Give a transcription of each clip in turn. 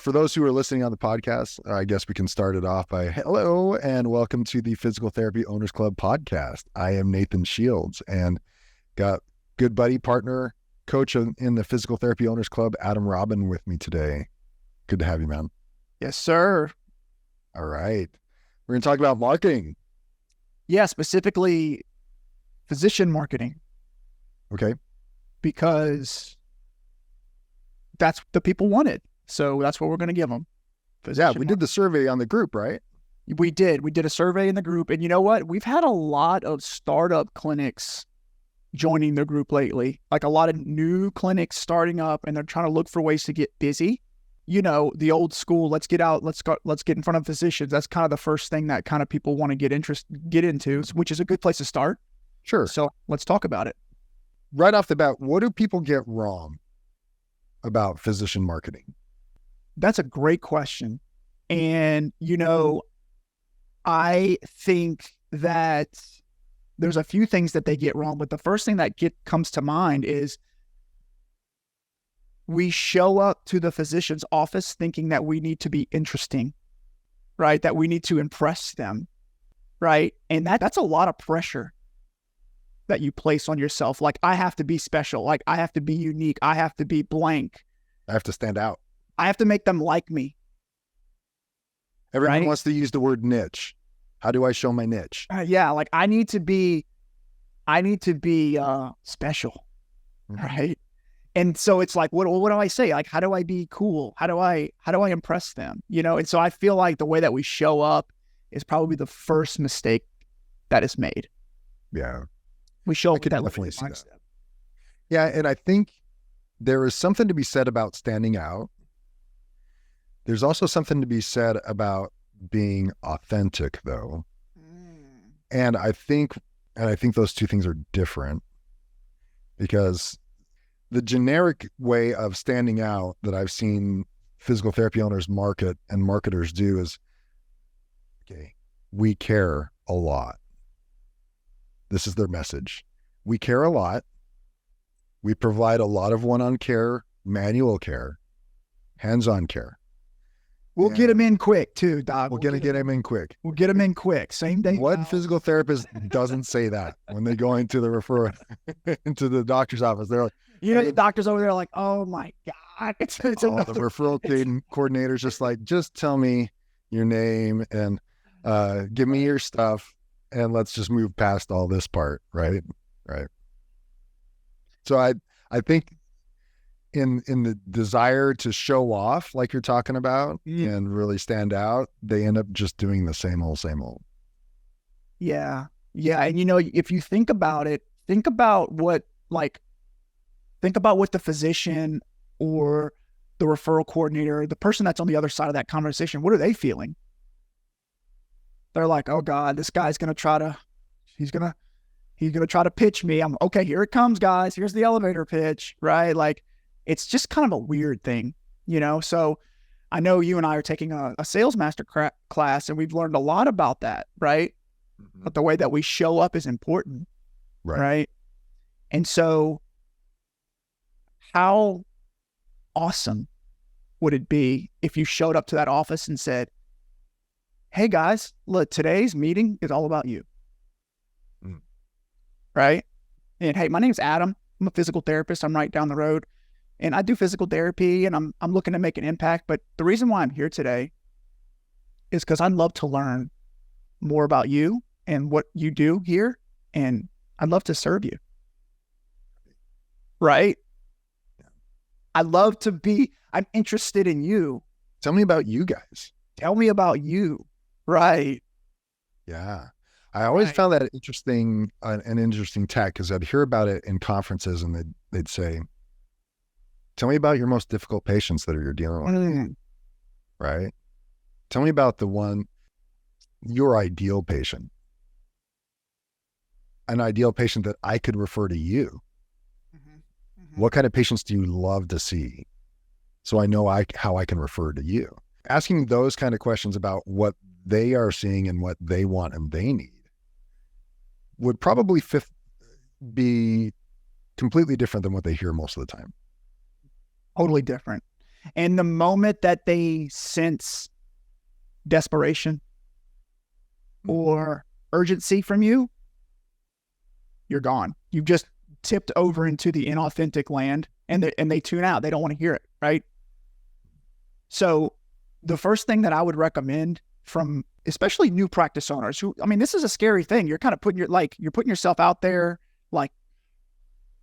For those who are listening on the podcast, I guess we can start it off by hello and welcome to the Physical Therapy Owners Club podcast. I am Nathan Shields and got good buddy, partner, coach in the Physical Therapy Owners Club, Adam Robin, with me today. Good to have you, man. Yes, sir. All right. We're going to talk about marketing. Yeah, specifically physician marketing. Okay. Because that's what the people wanted. So that's what we're going to give them. Yeah, we did the survey on the group, right? We did. We did a survey in the group. And you know what? We've had a lot of startup clinics joining the group lately. Like a lot of new clinics starting up, and they're trying to look for ways to get busy. You know, the old school, let's get out, let's get in front of physicians. That's kind of the first thing that kind of people want to get into, which is a good place to start. Sure. So let's talk about it. Right off the bat, what do people get wrong about physician marketing? That's a great question. And, you know, I think that there's a few things that they get wrong, but the first thing that comes to mind is we show up to the physician's office thinking that we need to be interesting, right? That we need to impress them, right? And that's a lot of pressure that you place on yourself. Like, I have to be special. Like, I have to be unique. I have to be blank. I have to stand out. I have to make them like me. Everyone wants to use the word niche. How do I show my niche? Yeah, like I need to be special, right? And so it's like, what do I say? Like, how do I be cool? How do I impress them? You know? And so I feel like the way that we show up is probably the first mistake that is made. Yeah. We show up I could with definitely see that. Yeah, and I think there is something to be said about standing out. There's also something to be said about being authentic, though. And I think those two things are different, because the generic way of standing out that I've seen physical therapy owners market and marketers do is, okay, we care a lot. This is their message. We care a lot. We provide a lot of one-on care, manual care, hands-on care. We'll get them in quick too, Doc. We're going to get them in quick. We'll get them in quick. Same day. What physical therapist doesn't say that when they go into the referral, into the doctor's office? They're like, you know, the doctors over there are like, oh my God. It's the referral coordinator's just like, just tell me your name and give me your stuff, and let's just move past all this part. Right. So I think in the desire to show off, like you're talking about, and really stand out, they end up just doing the same old. Yeah. And you know, if you think about it, think about what the physician or the referral coordinator, the person that's on the other side of that conversation, what are they feeling? They're like, oh God, this guy's going to try to pitch me. I'm okay. Here it comes, guys. Here's the elevator pitch, right? Like, it's just kind of a weird thing, you know? So I know you and I are taking a sales master class, and we've learned a lot about that, right? Mm-hmm. But the way that we show up is important, right? And so how awesome would it be if you showed up to that office and said, hey guys, look, today's meeting is all about you. Right? And hey, my name's Adam. I'm a physical therapist. I'm right down the road, and I do physical therapy, and I'm looking to make an impact. But the reason why I'm here today is because I'd love to learn more about you and what you do here, and I'd love to serve you. Right? I'm interested in you. Tell me about you guys. Tell me about you. Right. Yeah. I always found that interesting, an interesting tack, because I'd hear about it in conferences, and they'd say, tell me about your most difficult patients that you're dealing with. Right? Tell me about your ideal patient. An ideal patient that I could refer to you. What kind of patients do you love to see? So I know how I can refer to you. Asking those kind of questions about what they are seeing and what they want and they need would probably be completely different than what they hear most of the time. Totally different. And the moment that they sense desperation or urgency from you, you're gone. You've just tipped over into the inauthentic land, and they tune out. They don't want to hear it, right? So the first thing that I would recommend from especially new practice owners who, I mean, this is a scary thing. You're kind of putting you're putting yourself out there. Like,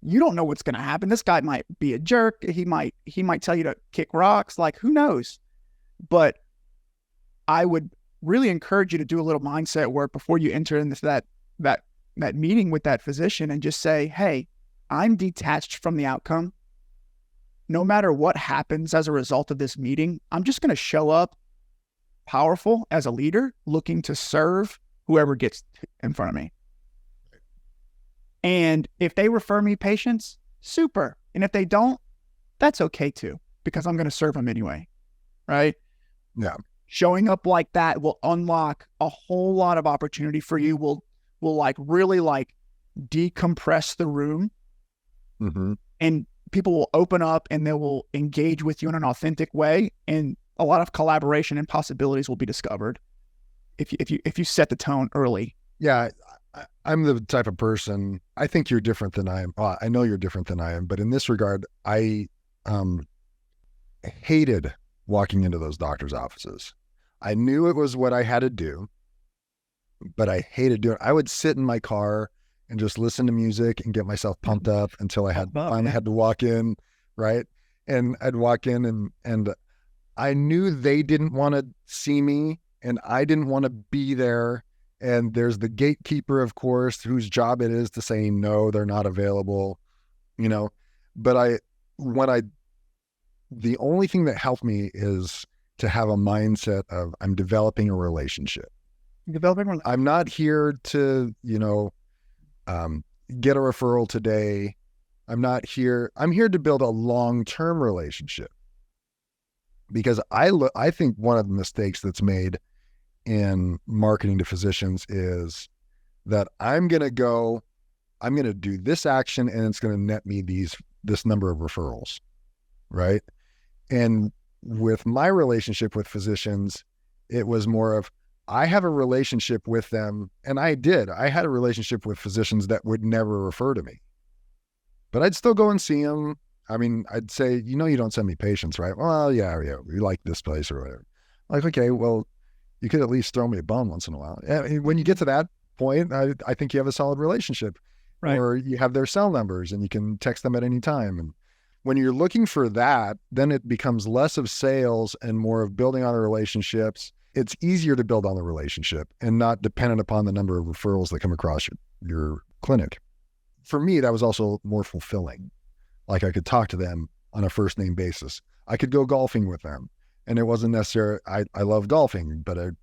you don't know what's going to happen. This guy might be a jerk. He might tell you to kick rocks. Like, who knows? But I would really encourage you to do a little mindset work before you enter into that meeting with that physician, and just say, hey, I'm detached from the outcome. No matter what happens as a result of this meeting, I'm just going to show up powerful as a leader, looking to serve whoever gets in front of me. And if they refer me patients, super. And if they don't, that's okay too, because I'm going to serve them anyway. Right? Yeah. Showing up like that will unlock a whole lot of opportunity for you. Will like really like decompress the room, and people will open up and they will engage with you in an authentic way. And a lot of collaboration and possibilities will be discovered if you set the tone early. Yeah. I'm the type of person, I think you're different than I am. Well, I know you're different than I am, but in this regard, I hated walking into those doctor's offices. I knew it was what I had to do, but I hated doing it. I would sit in my car and just listen to music and get myself pumped up until I finally had to walk in, right? And I'd walk in and I knew they didn't want to see me and I didn't want to be there. And there's the gatekeeper, of course, whose job it is to say, no, they're not available, but the only thing that helped me is to have a mindset of I'm developing a relationship. I'm not here to, get a referral today. I'm here to build a long-term relationship, because I think one of the mistakes that's made in marketing to physicians is that I'm going to do this action and it's going to net me this number of referrals. Right. And with my relationship with physicians, it was more of, I have a relationship with them. And I had a relationship with physicians that would never refer to me, but I'd still go and see them. I mean, I'd say, you don't send me patients, right? Well, yeah, we like this place or whatever. Like, okay, well, you could at least throw me a bone once in a while. When you get to that point, I think you have a solid relationship, right? Or you have their cell numbers and you can text them at any time. And when you're looking for that, then it becomes less of sales and more of building on the relationships. It's easier to build on the relationship and not dependent upon the number of referrals that come across your clinic. For me, that was also more fulfilling. Like, I could talk to them on a first name basis. I could go golfing with them. And it wasn't necessarily, I love golfing, but it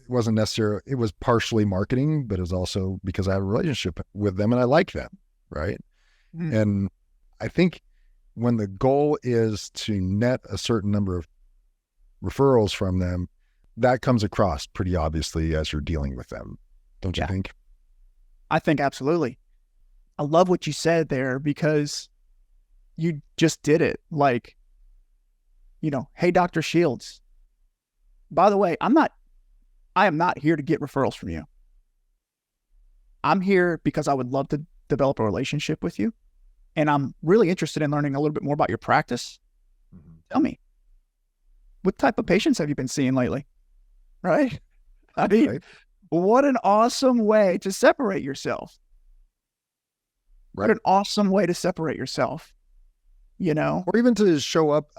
wasn't necessarily, it was partially marketing, but it was also because I have a relationship with them and I like them, right? And I think when the goal is to net a certain number of referrals from them, that comes across pretty obviously as you're dealing with them. Don't you think? I think absolutely. I love what you said there, because you just did it. Like, hey, Dr. Shields, by the way, I am not here to get referrals from you. I'm here because I would love to develop a relationship with you. And I'm really interested in learning a little bit more about your practice. Tell me, what type of patients have you been seeing lately? Right? I mean, what an awesome way to separate yourself. Right. What an awesome way to separate yourself. Or even to show up.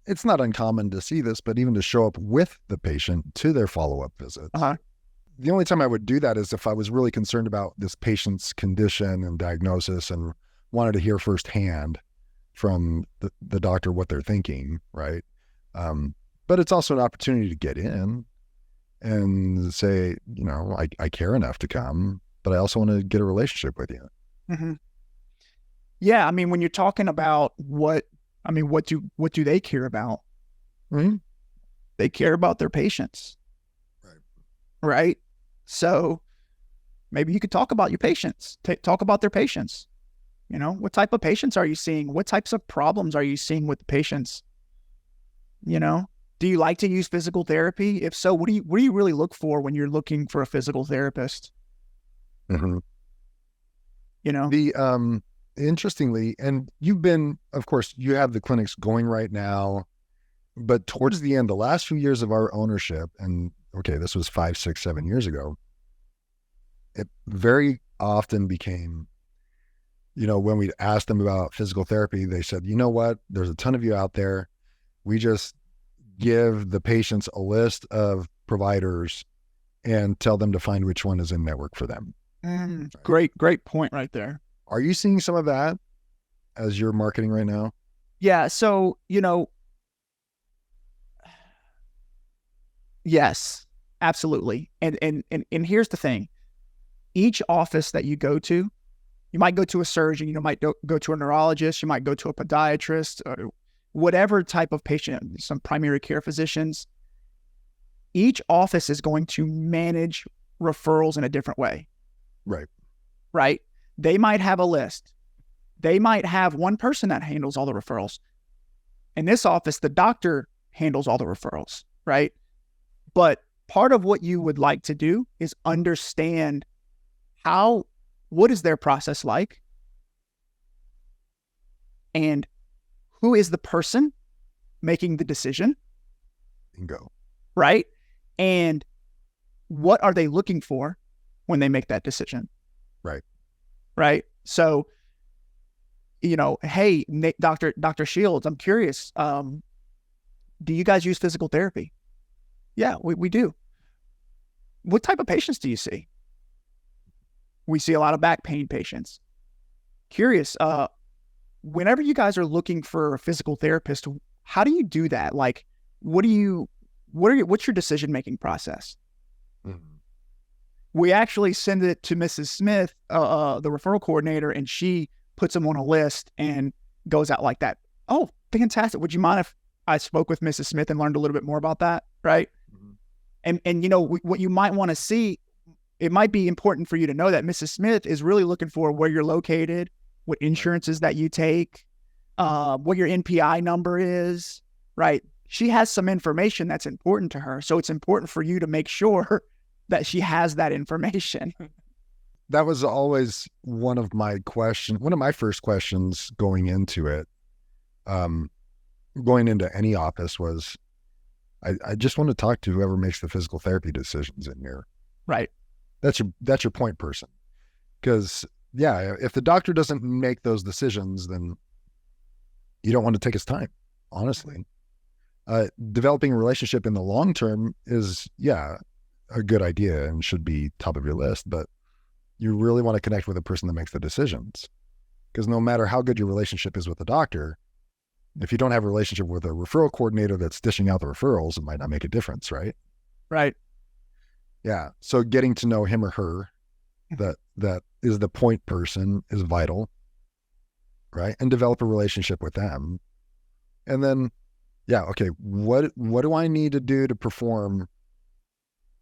It's not uncommon to see this, but even to show up with the patient to their follow-up visits. The only time I would do that is if I was really concerned about this patient's condition and diagnosis and wanted to hear firsthand from the doctor what they're thinking, right? But it's also an opportunity to get in and say, I care enough to come, but I also want to get a relationship with you. Mm-hmm. Yeah, I mean, when you're talking about what do they care about? Mm-hmm. They care about their patients. Right? So maybe you could talk about your patients. Talk about their patients. What type of patients are you seeing? What types of problems are you seeing with the patients? You know, do you like to use physical therapy? If so, what do you really look for when you're looking for a physical therapist? Mm-hmm. You know, The interestingly, and you've been, of course, you have the clinics going right now, but towards the end, the last few years of our ownership, and okay, this was 5, 6, 7 years ago, it very often became, when we asked them about physical therapy, they said, you know what, there's a ton of you out there. We just give the patients a list of providers and tell them to find which one is in network for them. great point right there. Are you seeing some of that as you're marketing right now? Yeah. So, yes, absolutely. And here's the thing. Each office that you go to, you might go to a surgeon, you might go to a neurologist, you might go to a podiatrist, or whatever type of patient, some primary care physicians. Each office is going to manage referrals in a different way. Right. Right? They might have a list. They might have one person that handles all the referrals. In this office, the doctor handles all the referrals, right? But part of what you would like to do is understand what is their process like? And who is the person making the decision? Bingo. Right? And what are they looking for when they make that decision? Right. Right. So, hey, Dr. Shields, I'm curious. Do you guys use physical therapy? Yeah, we do. What type of patients do you see? We see a lot of back pain patients. Curious. Whenever you guys are looking for a physical therapist, how do you do that? Like, what's your decision-making process? Mm-hmm. We actually send it to Mrs. Smith, the referral coordinator, and she puts them on a list and goes out like that. Oh, fantastic. Would you mind if I spoke with Mrs. Smith and learned a little bit more about that? Right. Mm-hmm. And what you might want to see, it might be important for you to know that Mrs. Smith is really looking for where you're located, what insurances that you take, what your NPI number is, right? She has some information that's important to her. So it's important for you to make sure that she has that information. That was always one of my first questions going into it, going into any office was, I just want to talk to whoever makes the physical therapy decisions in here. Right. That's your point person. Because if the doctor doesn't make those decisions, then you don't want to take his time, honestly. Developing a relationship in the long term is, a good idea and should be top of your list, but you really want to connect with the person that makes the decisions. Because no matter how good your relationship is with the doctor, if you don't have a relationship with a referral coordinator that's dishing out the referrals, it might not make a difference, right? Right. Yeah. So getting to know him or her that is the point person is vital, right? And develop a relationship with them. And then, okay, what do I need to do to perform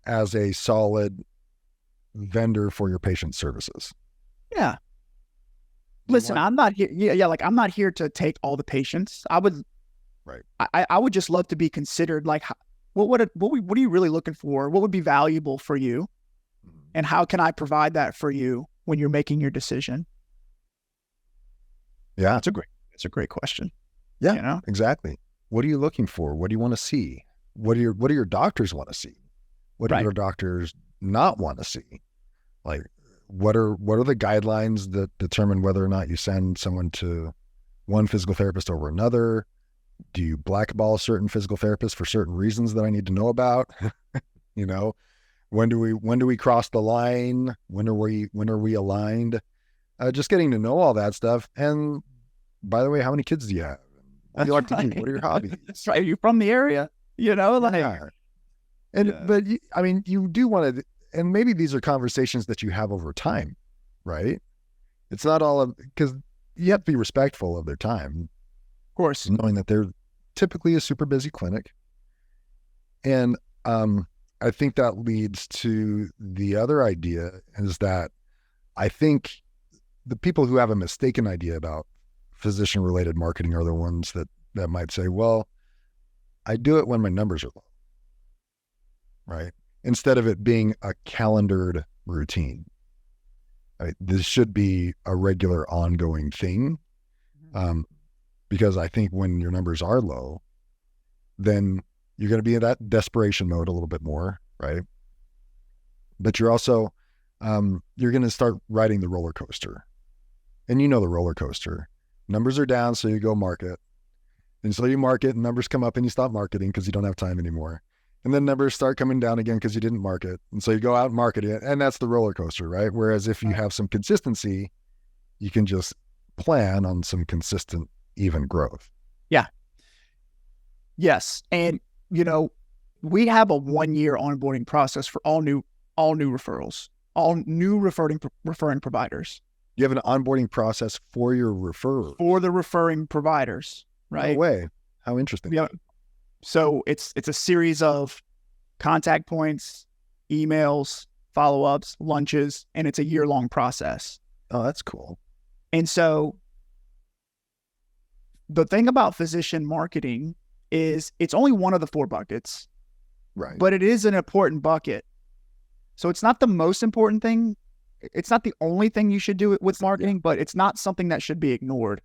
as a solid vendor for your patient services? Yeah. Listen, I'm not here. Like I'm not here to take all the patients. I would just love to be considered. Like, what are you really looking for? What would be valuable for you, and how can I provide that for you when you're making your decision? Yeah, it's a great question. Yeah, exactly. What are you looking for? What do you want to see? What do your doctors want to see? What do your doctors not want to see? Like, what are the guidelines that determine whether or not you send someone to one physical therapist over another? Do you blackball certain physical therapists for certain reasons that I need to know about? When do we cross the line? When are we aligned? Just getting to know all that stuff. And by the way, how many kids do you have? What do you like to do? What are your hobbies? That's right. Are you from the area? But you do want to, and maybe these are conversations that you have over time, right? It's not all because you have to be respectful of their time. Of course. Knowing that they're typically a super busy clinic. And I think that leads to the other idea is that I think the people who have a mistaken idea about physician related marketing are the ones that might say, well, I do it when my numbers are low, right? Instead of it being a calendared routine. Right? This should be a regular ongoing thing. Because I think when your numbers are low, then you're going to be in that desperation mode a little bit more, right? But you're also, you're going to start riding the roller coaster. And you know the roller coaster. Numbers are down, so you go market. And so you market, and numbers come up, and you stop marketing because you don't have time anymore. And then numbers start coming down again because you didn't market. And so you go out and market it, and that's the roller coaster, right? Whereas if you have some consistency, you can just plan on some consistent, even growth. Yeah. Yes. And, we have a 1-year onboarding process for all new referrals, all new referring providers. You have an onboarding process for your referrals. For the referring providers, right? No way. How interesting. Yeah. So it's a series of contact points, emails, follow-ups, lunches, and it's a year-long process. Oh, that's cool. And so the thing about physician marketing is it's only one of the 4 buckets, right? But it is an important bucket. So it's not the most important thing. It's not the only thing you should do with marketing, but it's not something that should be ignored.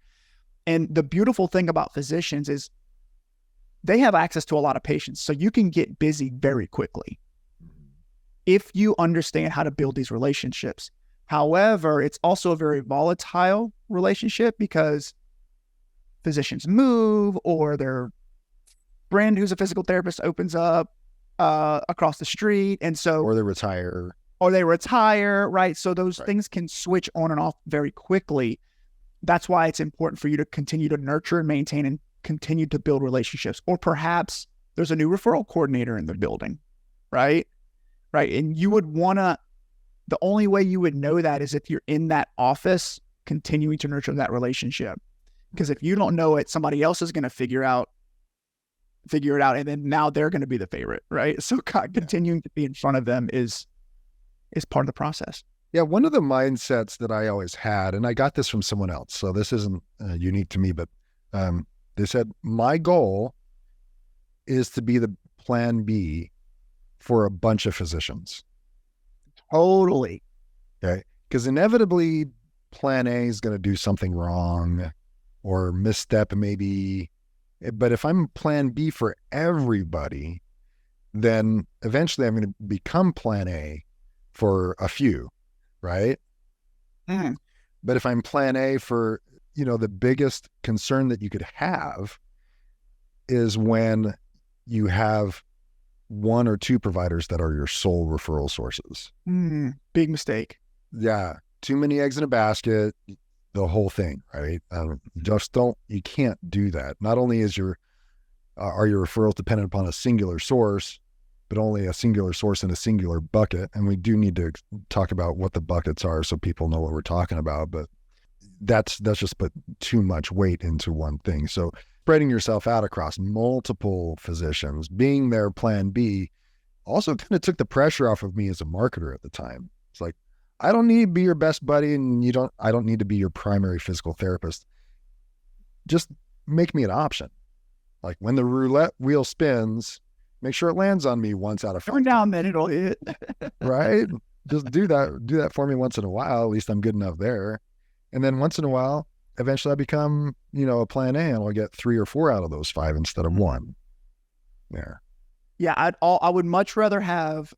And the beautiful thing about physicians is they have access to a lot of patients, so you can get busy very quickly if you understand how to build these relationships. However, it's also a very volatile relationship because physicians move, or their friend who's a physical therapist opens up across the street. And so, or they retire, right? So those things can switch on and off very quickly. That's why it's important for you to continue to nurture and maintain and continue to build relationships. Or perhaps there's a new referral coordinator in the building, right? Right. And you would want to, the only way you would know that is if you're in that office continuing to nurture that relationship. Because if you don't know it, somebody else is going to figure it out, and then now they're going to be the favorite, right? So continuing to be in front of them is part of the process. Yeah, one of the mindsets that I always had, and I got this from someone else, so this isn't unique to me, but they said, my goal is to be the plan B for a bunch of physicians. Totally. Okay. Because inevitably plan A is going to do something wrong or misstep maybe. But if I'm plan B for everybody, then eventually I'm going to become plan A for a few, right? Mm. But if I'm plan A for, the biggest concern that you could have is when you have 1 or 2 providers that are your sole referral sources. Big mistake. Yeah. Too many eggs in a basket, the whole thing, right? You can't do that. Not only are your referrals dependent upon a singular source, but only a singular source in a singular bucket. And we do need to talk about what the buckets are so people know what we're talking about. But that's just put too much weight into one thing. So spreading yourself out across multiple physicians, being their plan B, also kind of took the pressure off of me as a marketer at the time. It's like, I don't need to be your best buddy, and I don't need to be your primary physical therapist. Just make me an option. Like when the roulette wheel spins, make sure it lands on me once out of 5 Turn down, then it'll hit. Right? Just do that for me once in a while. At least I'm good enough there. And then once in a while, eventually I become, a plan A, and I'll get 3 or 4 out of those 5 instead of 1. There. Yeah, I would much rather have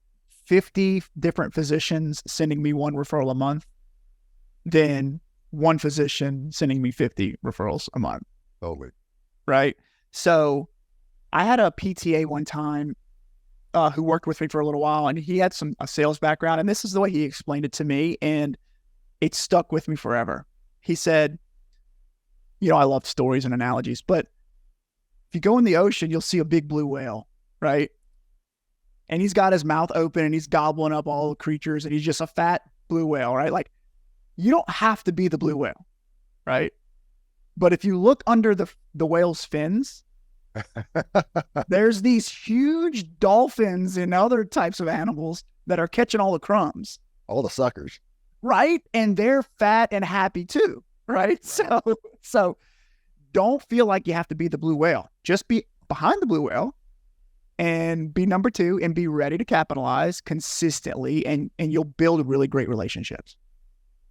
50 different physicians sending me 1 referral a month than 1 physician sending me 50 referrals a month. Totally. Right. So I had a PTA one time who worked with me for a little while, and he had a sales background, and this is the way he explained it to me, and it stuck with me forever. He said, I love stories and analogies, but if you go in the ocean, you'll see a big blue whale, right? And he's got his mouth open and he's gobbling up all the creatures, and he's just a fat blue whale, right? Like, you don't have to be the blue whale, right? But if you look under the whale's fins, there's these huge dolphins and other types of animals that are catching all the crumbs. All the suckers. Right? And they're fat and happy too, right? So don't feel like you have to be the blue whale. Just be behind the blue whale, and be number two and be ready to capitalize consistently, and you'll build really great relationships.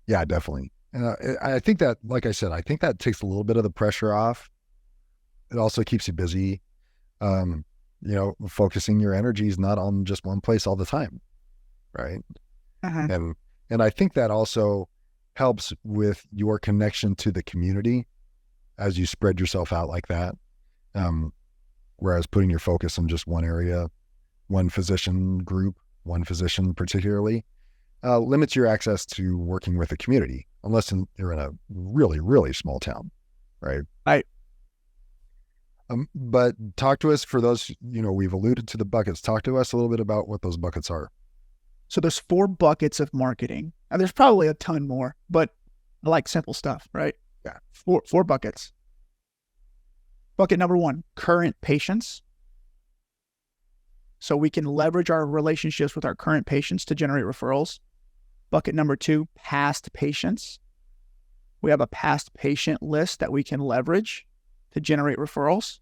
Yeah, definitely. And I think that, like I said, I think that takes a little bit of the pressure off. It also keeps you busy. Um, focusing your energies not on just one place all the time, right? Uh-huh. And I think that also helps with your connection to the community as you spread yourself out like that. Whereas putting your focus on just one area, one physician group, one physician particularly, limits your access to working with the community, unless you're in a really, really small town, right? Right. But talk to us, for those, we've alluded to the buckets. Talk to us a little bit about what those buckets are. So there's 4 buckets of marketing. And there's probably a ton more, but I like simple stuff, right? Yeah. Four buckets. Bucket number 1, current patients. So we can leverage our relationships with our current patients to generate referrals. Bucket number 2, past patients. We have a past patient list that we can leverage to generate referrals.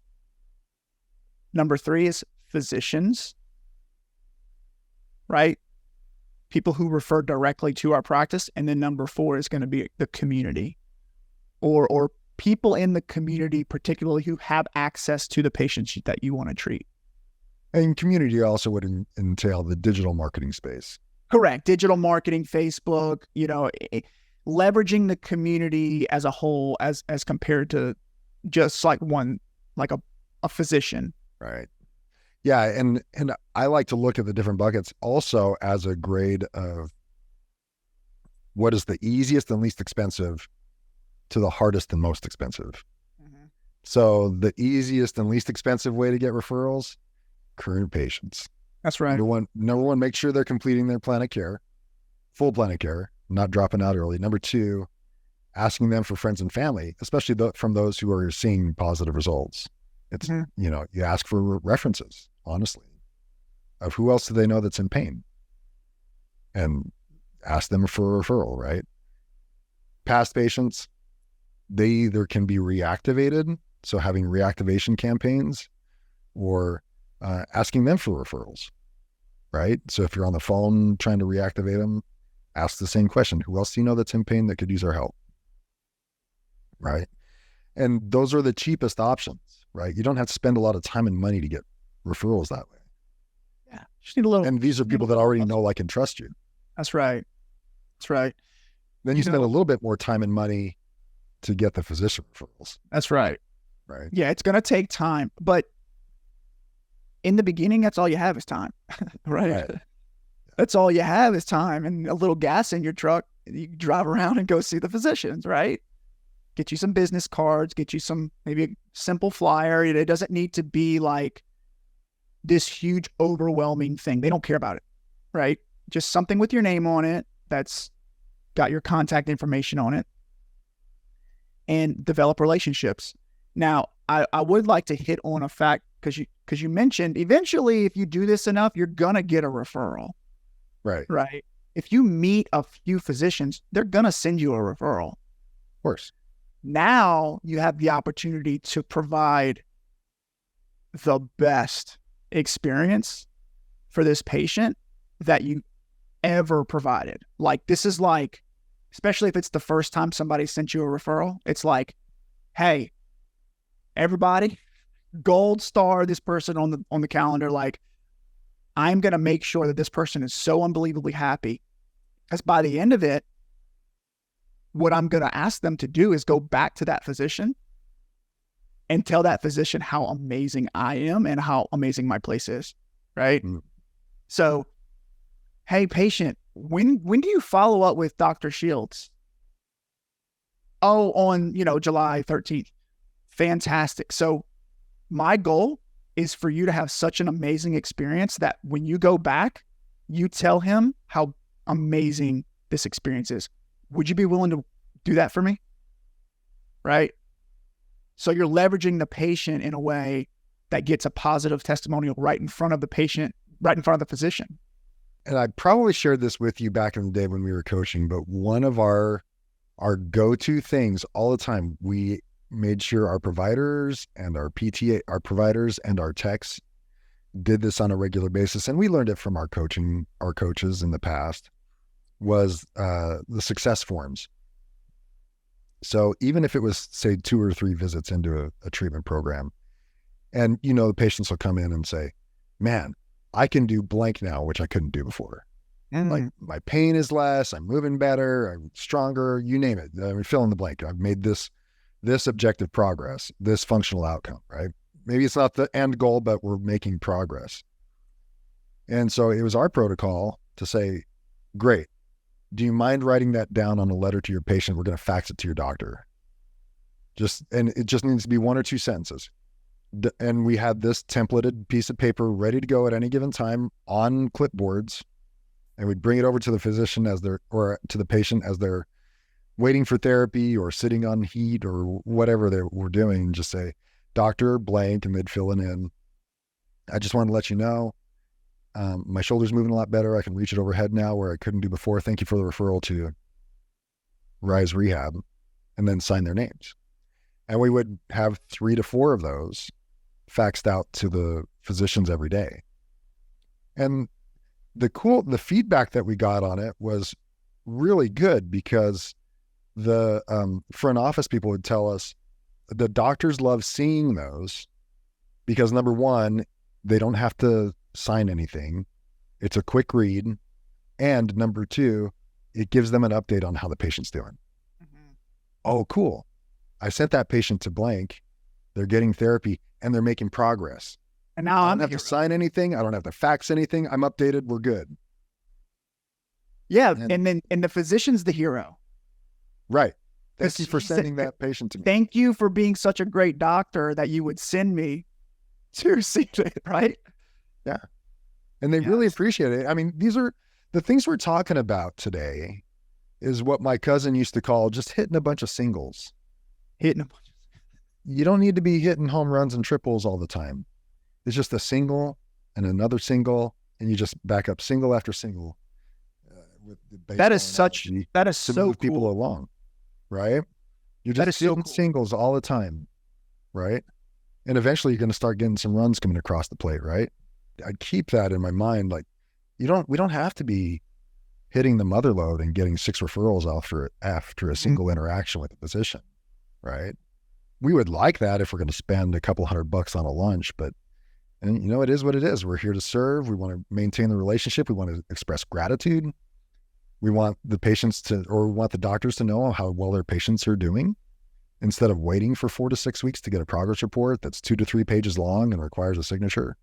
Number 3 is physicians, right? People who refer directly to our practice. And then number 4 is going to be the community, or people in the community, particularly who have access to the patients that you want to treat. And community also would entail the digital marketing space. Correct. Digital marketing, Facebook, leveraging the community as a whole, as compared to just like a physician. Right. Yeah. And I like to look at the different buckets also as a grade of what is the easiest and least expensive to the hardest and most expensive. Mm-hmm. So the easiest and least expensive way to get referrals, current patients. That's right. Number one, make sure they're completing their plan of care, full plan of care, not dropping out early. Number 2, asking them for friends and family, especially from those who are seeing positive results. It's, you ask for references, honestly, of who else do they know that's in pain, and ask them for a referral, right? Past patients, they either can be reactivated, so having reactivation campaigns, or asking them for referrals, right? So if you're on the phone trying to reactivate them, ask the same question: who else do you know that's in pain that could use our help, right? And those are the cheapest options, right? You don't have to spend a lot of time and money to get referrals that way. Yeah, just need a little. And these are people that already know, like, and trust you. That's right. That's right. Then you spend a little bit more time and money to get the physician referrals. That's right. Right. Yeah, it's going to take time, but in the beginning, that's all you have is time, right? That's all you have is time and a little gas in your truck. You drive around and go see the physicians, right? Get you some business cards, get you some, maybe a simple flyer. It doesn't need to be like this huge, overwhelming thing. They don't care about it, right? Just something with your name on it that's got your contact information on it, and develop relationships. Now, I would like to hit on a fact, because you mentioned eventually, if you do this enough, you're going to get a referral. Right. Right. If you meet a few physicians, they're going to send you a referral. Of course. Now you have the opportunity to provide the best experience for this patient that you ever provided. Like, this is like, especially if it's the first time somebody sent you a referral, it's like, hey, everybody, gold star this person on the calendar. Like, I'm going to make sure that this person is so unbelievably happy, because by the end of it, what I'm going to ask them to do is go back to that physician and tell that physician how amazing I am and how amazing my place is. Right. Mm. So, hey, patient, when do you follow up with Dr. Shields? Oh, on, July 13th. Fantastic. So my goal is for you to have such an amazing experience that when you go back, you tell him how amazing this experience is. Would you be willing to do that for me? Right? So you're leveraging the patient in a way that gets a positive testimonial right in front of the patient, right in front of the physician. And I probably shared this with you back in the day when we were coaching, but one of our go-to things all the time, we made sure our providers and our PTA, our providers and our techs did this on a regular basis, and we learned it from our coaches in the past, was the success forms. So even if it was, say, 2 or 3 visits into a treatment program, and, the patients will come in and say, man, I can do blank now, which I couldn't do before. Like, my pain is less, I'm moving better, I'm stronger, you name it. I mean, fill in the blank. I've made this objective progress, this functional outcome, right? Maybe it's not the end goal, but we're making progress. And so it was our protocol to say, great, do you mind writing that down on a letter to your patient? We're going to fax it to your doctor. And it just needs to be 1 or 2 sentences. And we had this templated piece of paper ready to go at any given time on clipboards. And we'd bring it over to the physician or to the patient as they're waiting for therapy or sitting on heat or whatever they were doing, and just say, Dr. blank, and they'd fill it in. I just wanted to let you know, my shoulder's moving a lot better. I can reach it overhead now where I couldn't do before. Thank you for the referral to Rise Rehab, and then sign their names. And we would have 3 to 4 of those faxed out to the physicians every day. And the feedback that we got on it was really good, because the front office people would tell us the doctors love seeing those because, number one, they don't have to sign anything. It's a quick read. And number 2, it gives them an update on how the patient's doing. Mm-hmm. Oh, cool. I sent that patient to blank. They're getting therapy and they're making progress. And now I don't have to sign anything. I don't have to fax anything. I'm updated. We're good. Yeah. And the physician's the hero. Right. Thank you for sending that patient to me. Thank you for being such a great doctor that you would send me to see it, right? Yeah. And they really appreciate it. I mean, these are the things we're talking about today, is what my cousin used to call just hitting a bunch of singles. You don't need to be hitting home runs and triples all the time. It's just a single and another single, and you just back up single after single. That is so move people along, right? You're just hitting singles all the time, right? And eventually you're going to start getting some runs coming across the plate, right? I keep that in my mind. Like, we don't have to be hitting the mother load and getting 6 referrals after a single interaction with the physician, right? We would like that if we're going to spend a couple $100 on a lunch, but it is what it is. We're here to serve. We want to maintain the relationship. We want to express gratitude. We want the doctors to know how well their patients are doing, instead of waiting for 4 to 6 weeks to get a progress report that's 2 to 3 pages long and requires a signature,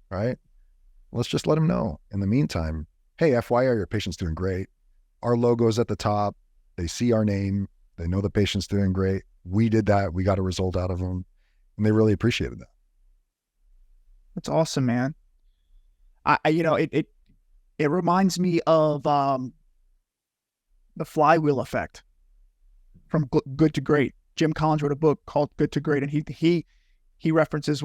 right? Let's just let them know. In the meantime, hey, FYI, your patient's doing great. Our logo's at the top. They see our name. They know the patient's doing great. We did that. We got a result out of them, and they really appreciated that. That's awesome, man. It reminds me of the flywheel effect from Good to Great. Jim Collins wrote a book called Good to Great, and he references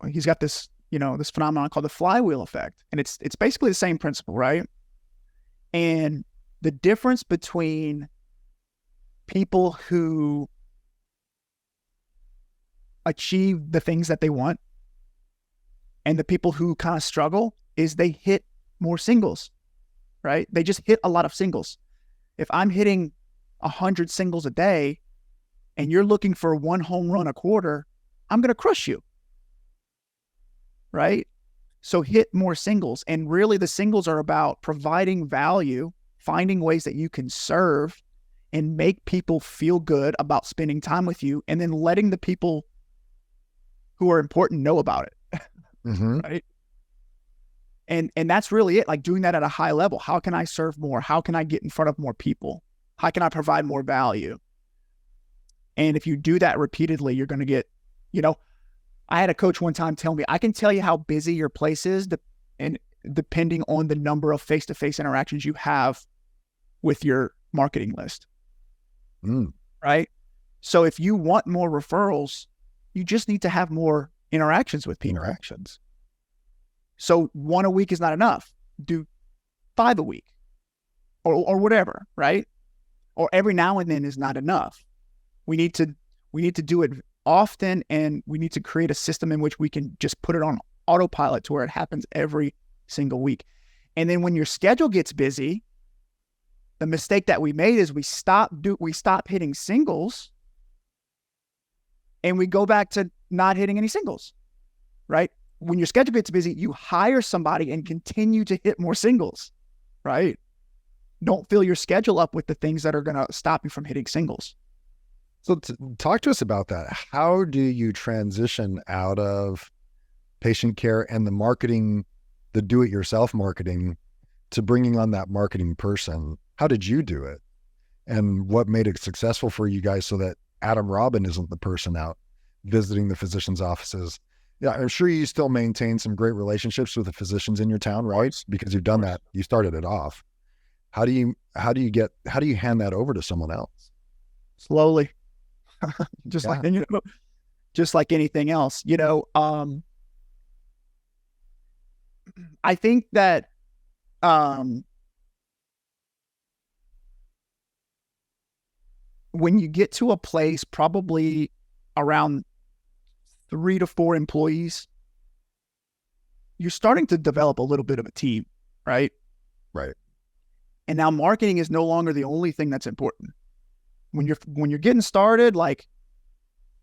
he's got this this phenomenon called the flywheel effect, and it's basically the same principle, right? And the difference between people who achieve the things that they want and the people who kind of struggle is they hit more singles, right? They just hit a lot of singles. If I'm hitting 100 singles a day and you're looking for 1 home run a quarter, I'm going to crush you, right? So hit more singles. And really the singles are about providing value, finding ways that you can serve and make people feel good about spending time with you, and then letting the people who are important know about it. Mm-hmm. Right. And that's really it. Like, doing that at a high level. How can I serve more? How can I get in front of more people? How can I provide more value? And if you do that repeatedly, you're going to get, I had a coach one time tell me, I can tell you how busy your place is and depending on the number of face-to-face interactions you have with your marketing list. Right. So if you want more referrals, you just need to have more interactions with people. So 1 a week is not enough. Do 5 a week or whatever, right? Or every now and then is not enough. We need to do it often, and we need to create a system in which we can just put it on autopilot to where it happens every single week. And then when your schedule gets busy, the mistake that we made is we stop hitting singles, and we go back to not hitting any singles, right? When your schedule gets busy, you hire somebody and continue to hit more singles, right? Don't fill your schedule up with the things that are going to stop you from hitting singles. So talk to us about that. How do you transition out of patient care and the marketing, the do-it-yourself marketing, to bringing on that marketing person? How did you do it? And what made it successful for you guys so that Adam Robin isn't the person out visiting the physicians' offices? Yeah, I'm sure you still maintain some great relationships with the physicians in your town, right? Because you've done that. You started it off. How do you hand that over to someone else? Slowly. just like anything else, I think that when you get to a place probably around 3 to 4 employees, you're starting to develop a little bit of a team, right? Right. And now marketing is no longer the only thing that's important. When you're getting started, like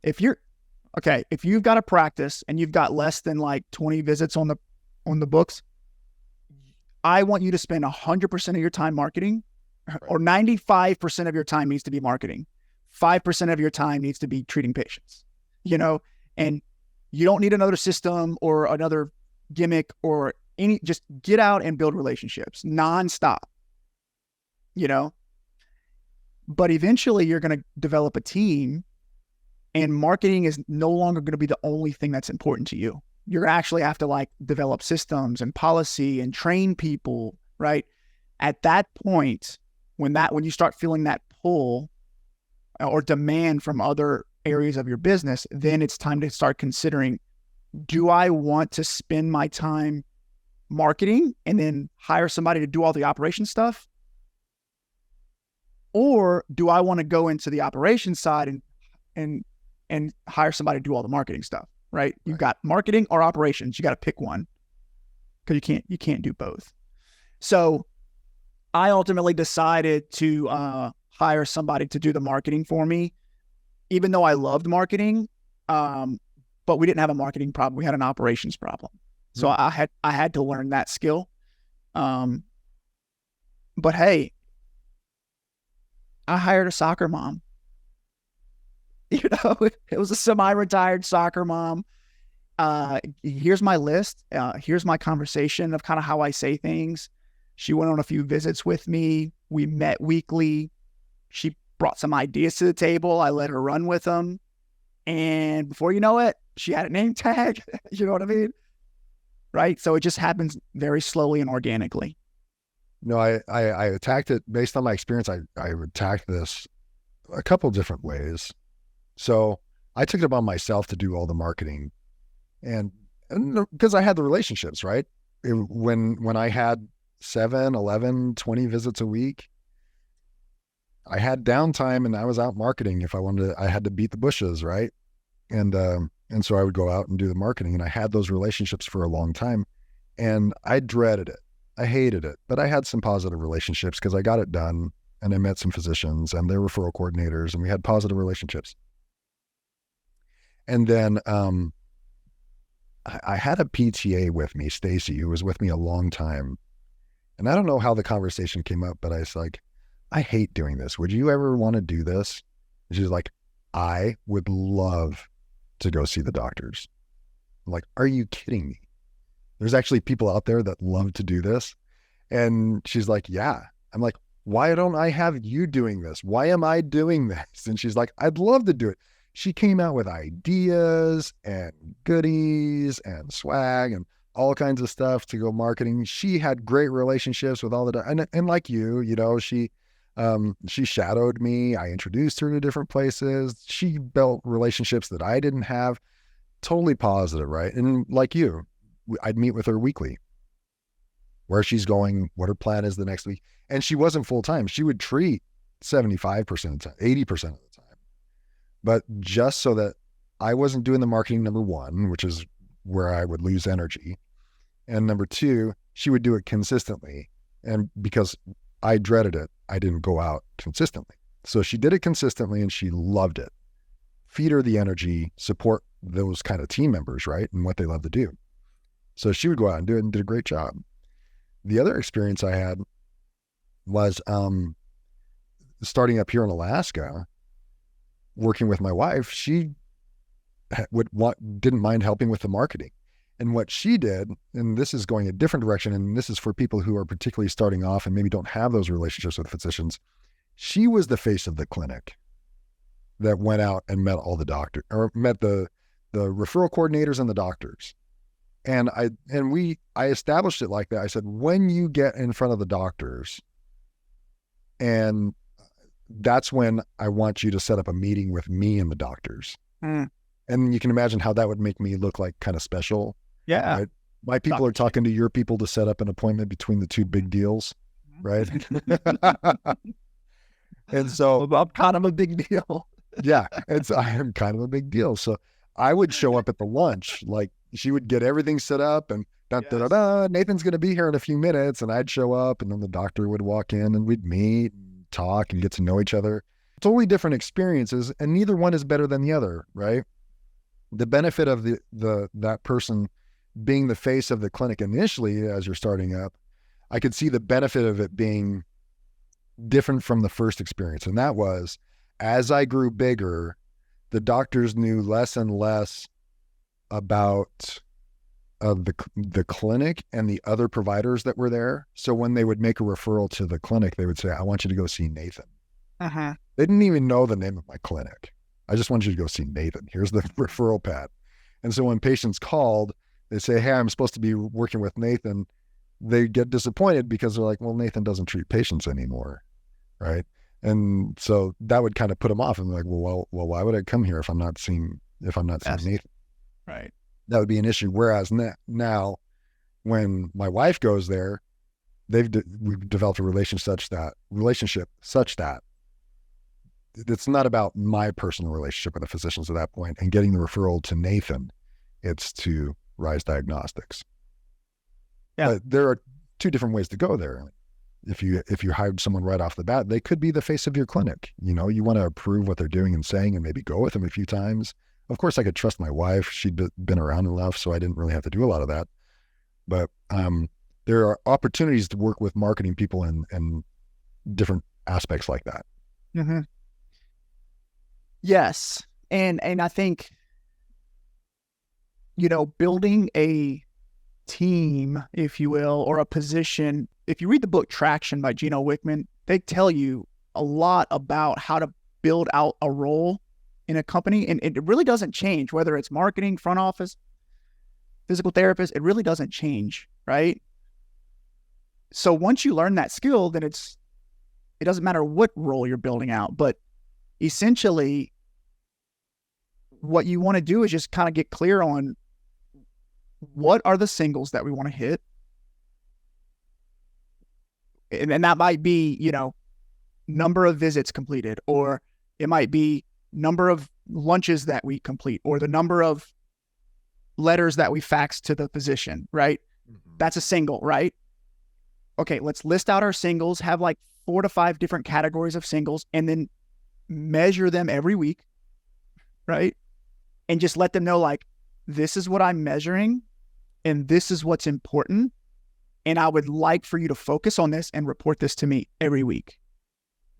if you've got a practice and you've got less than like 20 visits on the books, I want you to spend 100% of your time marketing, or 95% of your time needs to be marketing. 5% of your time needs to be treating patients, and you don't need another system or another gimmick or just get out and build relationships nonstop, but eventually you're going to develop a team, and marketing is no longer going to be the only thing that's important to you. You're actually have to like develop systems and policy and train people, right? At that point, when you start feeling that pull or demand from other areas of your business, then it's time to start considering, do I want to spend my time marketing and then hire somebody to do all the operation stuff? Or do I want to go into the operations side and hire somebody to do all the marketing stuff, right? You've got marketing or operations. You got to pick one, because you can't do both. So I ultimately decided to hire somebody to do the marketing for me, even though I loved marketing. But we didn't have a marketing problem. We had an operations problem. So I had to learn that skill. But hey, I hired a soccer mom. It was a semi-retired soccer mom. Here's my list. Here's my conversation of kind of how I say things. She went on a few visits with me. We met weekly. She brought some ideas to the table. I let her run with them. And before you know it, she had a name tag. You know what I mean? Right? So it just happens very slowly and organically. No, I attacked it based on my experience. I attacked this a couple different ways. So I took it upon myself to do all the marketing, and because I had the relationships, right? When I had 7, 11, 20 visits a week, I had downtime and I was out marketing. If I wanted to, I had to beat the bushes, right? And so I would go out and do the marketing, and I had those relationships for a long time, and I dreaded it. I hated it, but I had some positive relationships because I got it done, and I met some physicians and their referral coordinators, and we had positive relationships. And then I had a PTA with me, Stacy, who was with me a long time. And I don't know how the conversation came up, but I was like, I hate doing this. Would you ever want to do this? And she's like, I would love to go see the doctors. I'm like, are you kidding me? There's actually people out there that love to do this. And she's like, yeah. I'm like, why don't I have you doing this? Why am I doing this? And she's like, I'd love to do it. She came out with ideas and goodies and swag and all kinds of stuff to go marketing. She had great relationships with all the, and like she shadowed me. I introduced her to different places. She built relationships that I didn't have. Totally positive, right? And like you, I'd meet with her weekly, where she's going, what her plan is the next week. And she wasn't full time. She would treat 75% of the time, 80% of the time. But just so that I wasn't doing the marketing, number one, which is where I would lose energy. And number two, she would do it consistently. And because I dreaded it, I didn't go out consistently. So she did it consistently and she loved it. Feed her the energy, support those kind of team members, right? And what they love to do. So she would go out and do it and did a great job. The other experience I had was starting up here in Alaska, working with my wife. She didn't mind helping with the marketing. And what she did, and this is going a different direction, and this is for people who are particularly starting off and maybe don't have those relationships with physicians, she was the face of the clinic that went out and met all the doctors, or met the referral coordinators and the doctors. And I established it like that. I said, when you get in front of the doctors, and that's when I want you to set up a meeting with me and the doctors. And you can imagine how that would make me look like kind of special. Yeah. Right? My people are talking to your people to set up an appointment between the two big deals, right? And so I'm kind of a big deal. yeah, I am kind of a big deal. So I would show up at the lunch, like she would get everything set up and Nathan's going to be here in a few minutes. And I'd show up and then the doctor would walk in and we'd meet, and talk and get to know each other. Totally different experiences. And neither one is better than the other, right? The benefit of that person being the face of the clinic initially, as you're starting up, I could see the benefit of it being different from the first experience. And that was, as I grew bigger, the doctors knew less and less about the clinic and the other providers that were there. So when they would make a referral to the clinic, they would say, I want you to go see Nathan. They didn't even know the name of my clinic. I just want you to go see Nathan. Here's the referral pad. And so when patients called, they say, hey, I'm supposed to be working with Nathan. They get disappointed because they're like, well, Nathan doesn't treat patients anymore. Right. And so that would kind of put them off. And they're like, well, why would I come here if I'm not seeing Nathan? Right. That would be an issue. Whereas now when my wife goes there, we've developed a relationship such that it's not about my personal relationship with the physicians at that point and getting the referral to Nathan. It's to Rise Diagnostics. Yeah. But there are two different ways to go there. If you hired someone right off the bat, they could be the face of your clinic. You know, you want to approve what they're doing and saying and maybe go with them a few times. Of course, I could trust my wife. She'd been around enough, so I didn't really have to do a lot of that. But there are opportunities to work with marketing people and different aspects like that. Mm-hmm. Yes. And I think, building a team, if you will, or a position, if you read the book Traction by Gino Wickman, they tell you a lot about how to build out a role in a company. And it really doesn't change, whether it's marketing, front office, physical therapist, it really doesn't change, right? So once you learn that skill, then it doesn't matter what role you're building out, but essentially what you want to do is just kind of get clear on what are the singles that we want to hit. And that might be, number of visits completed, or it might be number of lunches that we complete, or the number of letters that we fax to the physician, right? Mm-hmm. That's a single, right? Okay, let's list out our singles, have like 4 to 5 different categories of singles, and then measure them every week, right? And just let them know, like, this is what I'm measuring, and this is what's important. And I would like for you to focus on this and report this to me every week.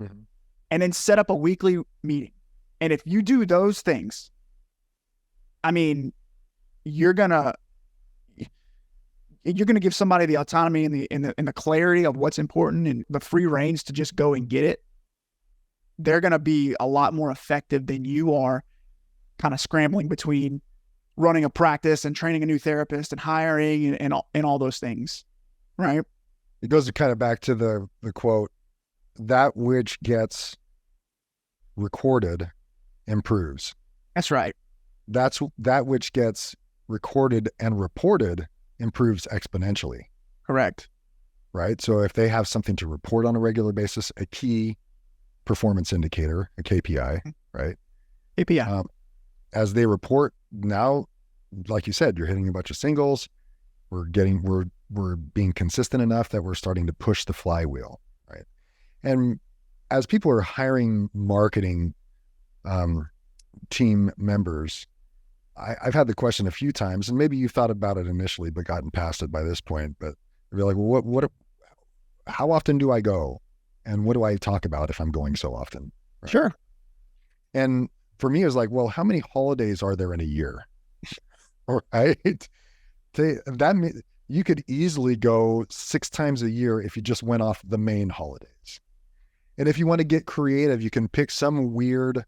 Mm-hmm. And then set up a weekly meeting. And if you do those things, I mean, you're gonna give somebody the autonomy and the clarity of what's important and the free reins to just go and get it. They're gonna be a lot more effective than you are kind of scrambling between running a practice and training a new therapist and hiring and all those things. Right. It goes kind of back to the quote, that which gets recorded improves. That's right. That which gets recorded and reported improves exponentially. Correct. Right. So if they have something to report on a regular basis, a key performance indicator, a KPI, right? KPI. As they report, now like you said, you're hitting a bunch of singles. We're being consistent enough that we're starting to push the flywheel, right? And as people are hiring marketing team members, I've had the question a few times, and maybe you thought about it initially, but gotten past it by this point. But you're like, well, how often do I go? And what do I talk about if I'm going so often? Right. Sure. And for me, it was like, well, how many holidays are there in a year? Right. You could easily go 6 times a year if you just went off the main holidays. And if you want to get creative, you can pick some weird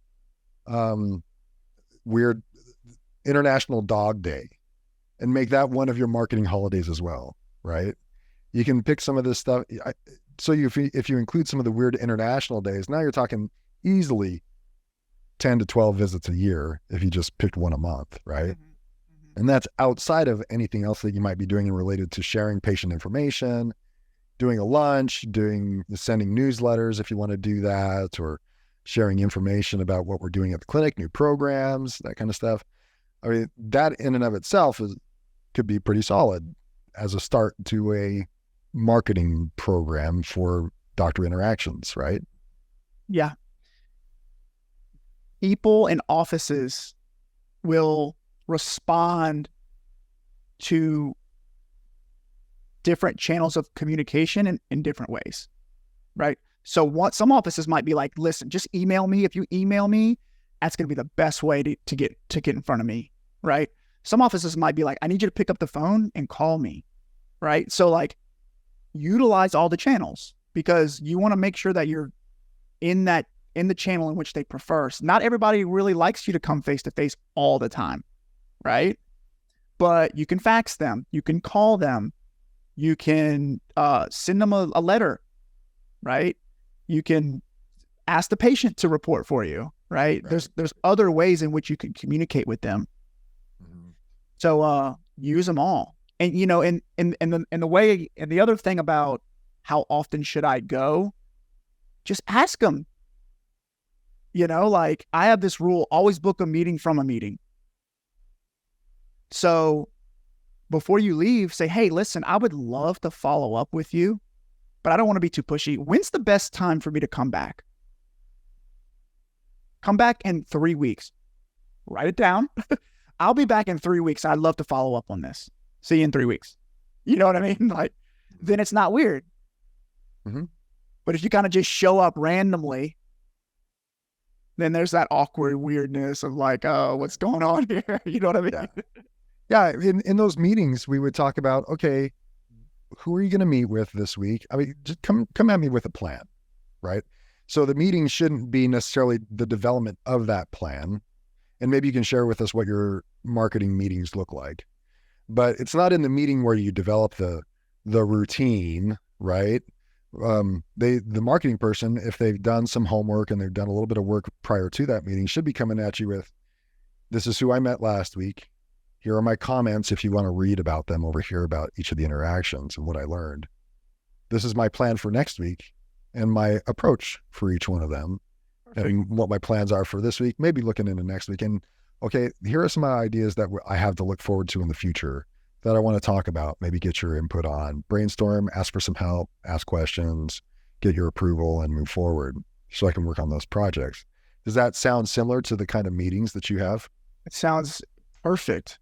International Dog Day and make that one of your marketing holidays as well, right? You can pick some of this stuff. So if you include some of the weird international days, now you're talking easily 10 to 12 visits a year if you just picked one a month, right? Mm-hmm. And that's outside of anything else that you might be doing related to sharing patient information, doing a lunch, sending newsletters if you want to do that, or sharing information about what we're doing at the clinic, new programs, that kind of stuff. I mean, that in and of itself could be pretty solid as a start to a marketing program for doctor interactions, right? Yeah. People in offices will respond to different channels of communication in different ways, right? So some offices might be like, listen, just email me. If you email me, that's going to be the best way to get in front of me, right? Some offices might be like, I need you to pick up the phone and call me, right? So like, utilize all the channels because you want to make sure that you're in the channel in which they prefer. So not everybody really likes you to come face to face all the time, right? But you can fax them, you can call them, you can send them a letter, right? You can ask the patient to report for you, right? There's other ways in which you can communicate with them. Mm-hmm. So use them all. And and the other thing about how often should I go, just ask them. Like I have this rule, always book a meeting from a meeting. So before you leave, say, hey, listen, I would love to follow up with you, but I don't want to be too pushy. When's the best time for me to come back? Come back in 3 weeks. Write it down. I'll be back in 3 weeks. I'd love to follow up on this. See you in 3 weeks. You know what I mean? Like, then it's not weird. Mm-hmm. But if you kind of just show up randomly, then there's that awkward weirdness of like, oh, what's going on here? You know what I mean? Yeah. In those meetings, we would talk about, okay, who are you going to meet with this week? I mean, just come at me with a plan, right? So the meeting shouldn't be necessarily the development of that plan. And maybe you can share with us what your marketing meetings look like. But it's not in the meeting where you develop the routine, right? The marketing person, if they've done some homework and they've done a little bit of work prior to that meeting, should be coming at you with, this is who I met last week. Here are my comments if you want to read about them over here about each of the interactions and what I learned. This is my plan for next week and my approach for each one of them. Perfect. And what my plans are for this week, maybe looking into next week. And okay, here are some ideas that I have to look forward to in the future that I want to talk about, maybe get your input on, brainstorm, ask for some help, ask questions, get your approval and move forward so I can work on those projects. Does that sound similar to the kind of meetings that you have? It sounds perfect.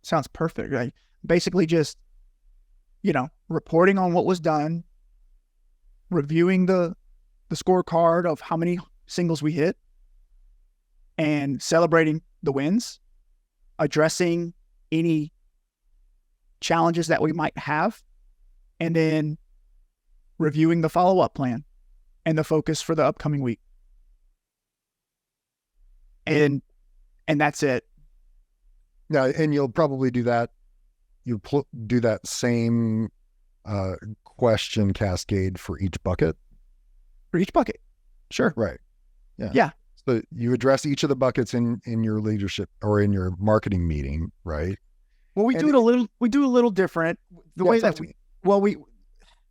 Sounds perfect, right? Basically just, reporting on what was done, reviewing the scorecard of how many singles we hit, and celebrating the wins, addressing any challenges that we might have, and then reviewing the follow-up plan and the focus for the upcoming week. And that's it. Yeah, and you'll probably do that. You do that same question cascade for each bucket. For each bucket, sure. Right. Yeah. Yeah. So you address each of the buckets in your leadership or in your marketing meeting, right? Well, we do a little different. The way that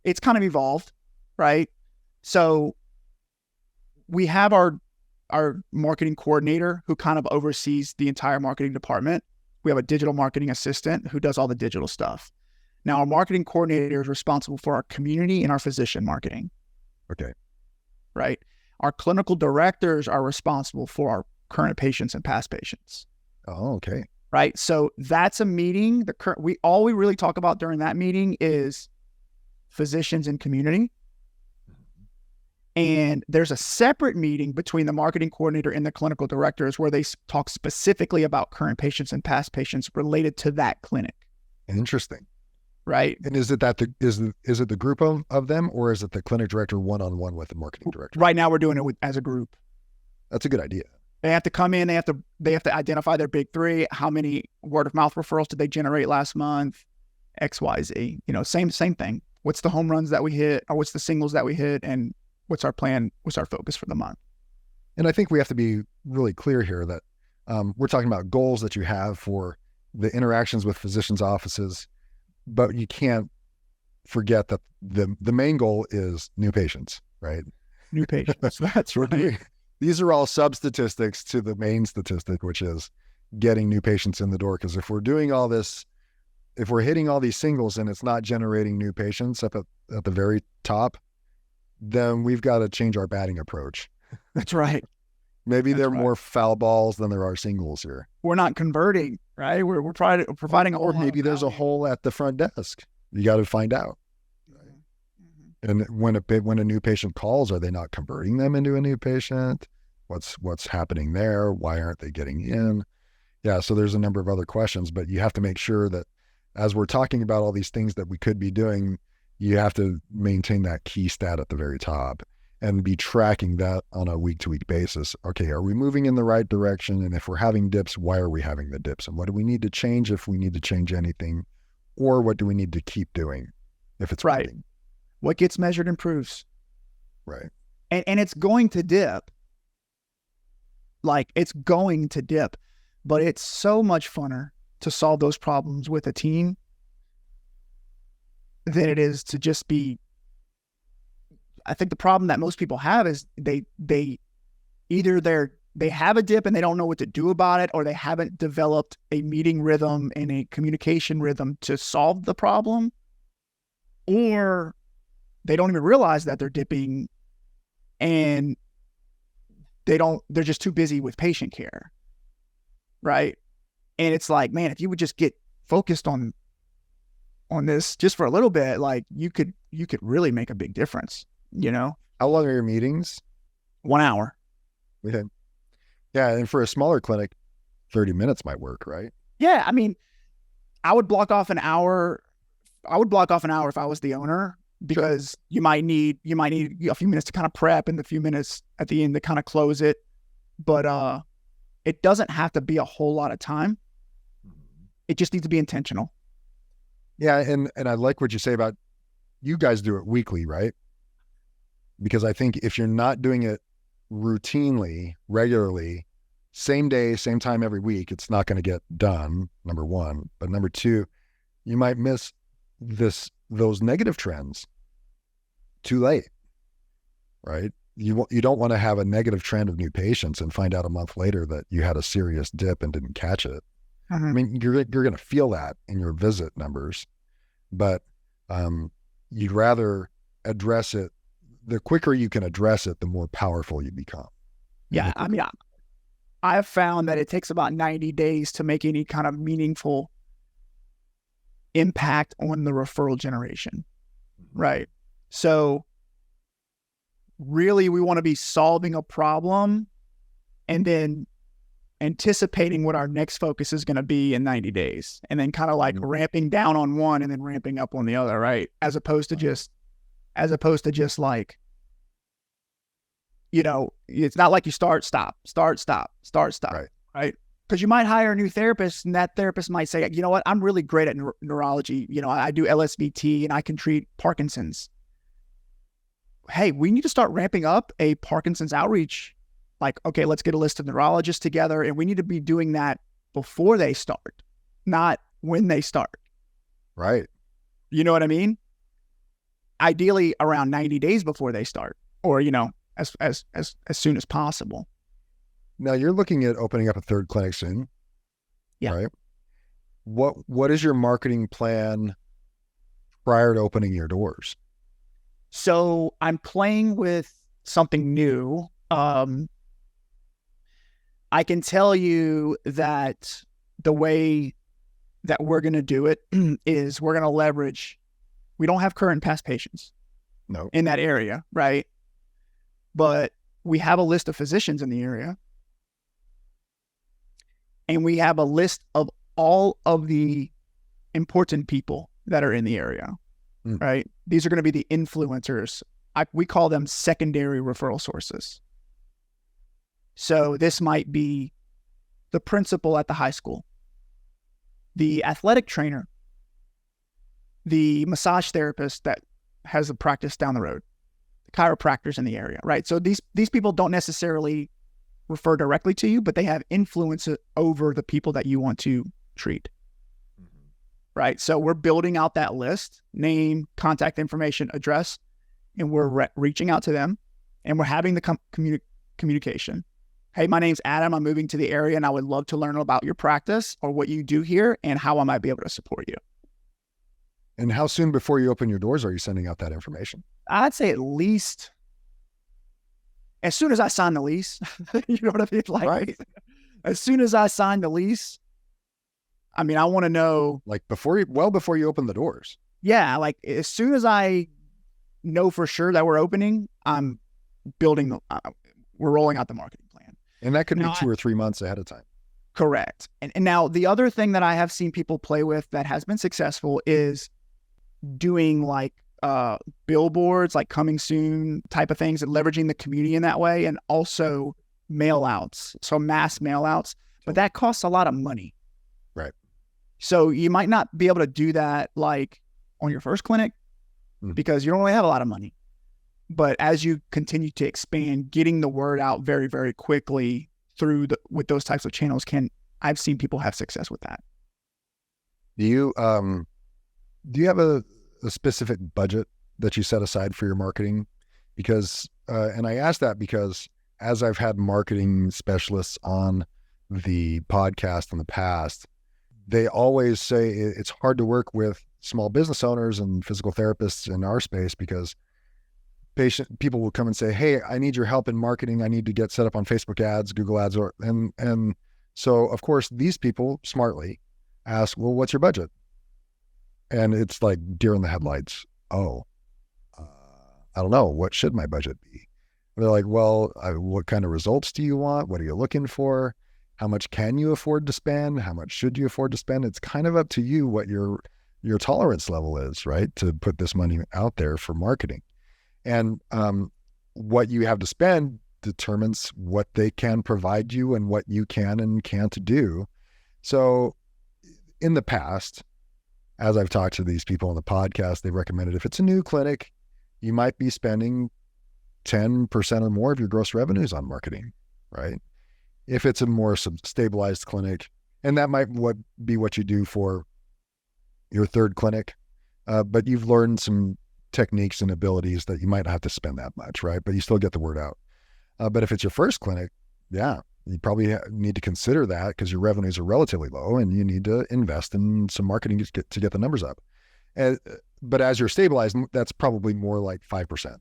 it's kind of evolved, right? So we have our marketing coordinator who kind of oversees the entire marketing department. we have a digital marketing assistant who does all the digital stuff. Now, our marketing coordinator is responsible for our community and our physician marketing. Okay. Right. Our clinical directors are responsible for our current patients and past patients. Oh, okay. Right. So that's a meeting. We really talk about during that meeting is physicians and community. And there's a separate meeting between the marketing coordinator and the clinical directors where they talk specifically about current patients and past patients related to that clinic. Interesting. Right. And is it the group of them, or is it the clinic director one-on-one with the marketing director? Right now we're doing it as a group. That's a good idea. They have to come in, they have to identify their big three. How many word of mouth referrals did they generate last month? XYZ. Same thing. What's the home runs that we hit, or what's the singles that we hit, and what's our plan? What's our focus for the month? And I think we have to be really clear here that we're talking about goals that you have for the interactions with physicians' offices, but you can't forget that the main goal is new patients, right? New patients. That's right. These are all sub-statistics to the main statistic, which is getting new patients in the door. Because if we're doing all this, if we're hitting all these singles and it's not generating new patients up at the very top, then we've got to change our batting approach. That's right. Maybe there are more foul balls than there are singles here. We're not converting, right? We're providing or maybe there's a hole at the front desk. You got to find out. And when a new patient calls, are they not converting them into a new patient? What's happening there? Why aren't they getting in? Yeah, so there's a number of other questions, but you have to make sure that as we're talking about all these things that we could be doing, you have to maintain that key stat at the very top and be tracking that on a week-to-week basis. Okay, are we moving in the right direction? And if we're having dips, why are we having the dips? And what do we need to change if we need to change anything? Or what do we need to keep doing if it's right? working? What gets measured improves. Right. And it's going to dip. Like, it's going to dip. But it's so much funner to solve those problems with a team than it is to just be. I think the problem that most people have is they have a dip and they don't know what to do about it, or they haven't developed a meeting rhythm and a communication rhythm to solve the problem, or they don't even realize that they're dipping and they're just too busy with patient care. Right. And it's like, man, if you would just get focused on this just for a little bit, like you could really make a big difference, How long are your meetings? 1 hour. Okay. Yeah. And for a smaller clinic, 30 minutes might work, right? Yeah. I mean, I would block off an hour. If I was the owner, because you might need a few minutes to kind of prep and a few minutes at the end to kind of close it. But it doesn't have to be a whole lot of time. It just needs to be intentional. Yeah. And I like what you say about you guys do it weekly, right? Because I think if you're not doing it routinely, regularly, same day, same time every week, it's not going to get done, number one. But number two, you might miss those negative trends too late, right? You don't want to have a negative trend of new patients and find out a month later that you had a serious dip and didn't catch it. Mm-hmm. I mean, you're going to feel that in your visit numbers, but you'd rather address it. The quicker you can address it, the more powerful you become. Yeah. I mean, I have found that it takes about 90 days to make any kind of meaningful impact on the referral generation. Right. So really, we want to be solving a problem and then anticipating what our next focus is going to be in 90 days, and then kind of like ramping down on one and then ramping up on the other, right? As opposed to just like, it's not like you start, stop, right? Because you might hire a new therapist and that therapist might say, you know what, I'm really great at neurology. I do LSVT and I can treat Parkinson's. Hey, we need to start ramping up a Parkinson's outreach. Like, okay, let's get a list of neurologists together, and we need to be doing that before they start, not when they start. Right. You know what I mean? Ideally around 90 days before they start, or, as soon as possible. Now you're looking at opening up a third clinic soon. Yeah. Right. what is your marketing plan prior to opening your doors? So I'm playing with something new. I can tell you that the way that we're going to do it is we're going to leverage, we don't have current past patients No. in that area, right? But we have a list of physicians in the area. And we have a list of all of the important people that are in the area, right? These are going to be the influencers. We call them secondary referral sources. So this might be the principal at the high school, the athletic trainer, the massage therapist that has a practice down the road, the chiropractors in the area, right? So these people don't necessarily refer directly to you, but they have influence over the people that you want to treat, right? So we're building out that list, name, contact information, address, and we're reaching out to them, and we're having the communication. Hey, my name's Adam. I'm moving to the area, and I would love to learn about your practice or what you do here and how I might be able to support you. And how soon before you open your doors are you sending out that information? I'd say at least as soon as I sign the lease. You know what I mean? Like, right. As soon as I sign the lease, I mean, I want to know. Like before you open the doors. Yeah, like as soon as I know for sure that we're opening, I'm building, we're rolling out the marketing plan. And that could be 2 or 3 months ahead of time. Correct. And now the other thing that I have seen people play with that has been successful is doing like billboards, like coming soon type of things, and leveraging the community in that way, and also mail outs. So mass mail outs, but that costs a lot of money. Right. So you might not be able to do that like on your first clinic because you don't really have a lot of money. But as you continue to expand, getting the word out very, very quickly with those types of channels I've seen people have success with that. Do you have a specific budget that you set aside for your marketing? Because, and I ask that because as I've had marketing specialists on the podcast in the past, they always say it's hard to work with small business owners and physical therapists in our space because people will come and say, hey, I need your help in marketing. I need to get set up on Facebook ads, Google ads, and so of course these people smartly ask, well, what's your budget? And it's like deer in the headlights. Oh, I don't know. What should my budget be? And they're like, well, what kind of results do you want? What are you looking for? How much can you afford to spend? How much should you afford to spend? It's kind of up to you what your tolerance level is, right? To put this money out there for marketing. And what you have to spend determines what they can provide you and what you can and can't do. So in the past, as I've talked to these people on the podcast, they've recommended if it's a new clinic, you might be spending 10% or more of your gross revenues on marketing, right? If it's a more stabilized clinic, and that might be what you do for your third clinic, but you've learned some techniques and abilities that you might not have to spend that much, right? But you still get the word out. But if it's your first clinic, yeah, you probably need to consider that because your revenues are relatively low and you need to invest in some marketing to get the numbers up. But as you're stabilized, that's probably more like 5%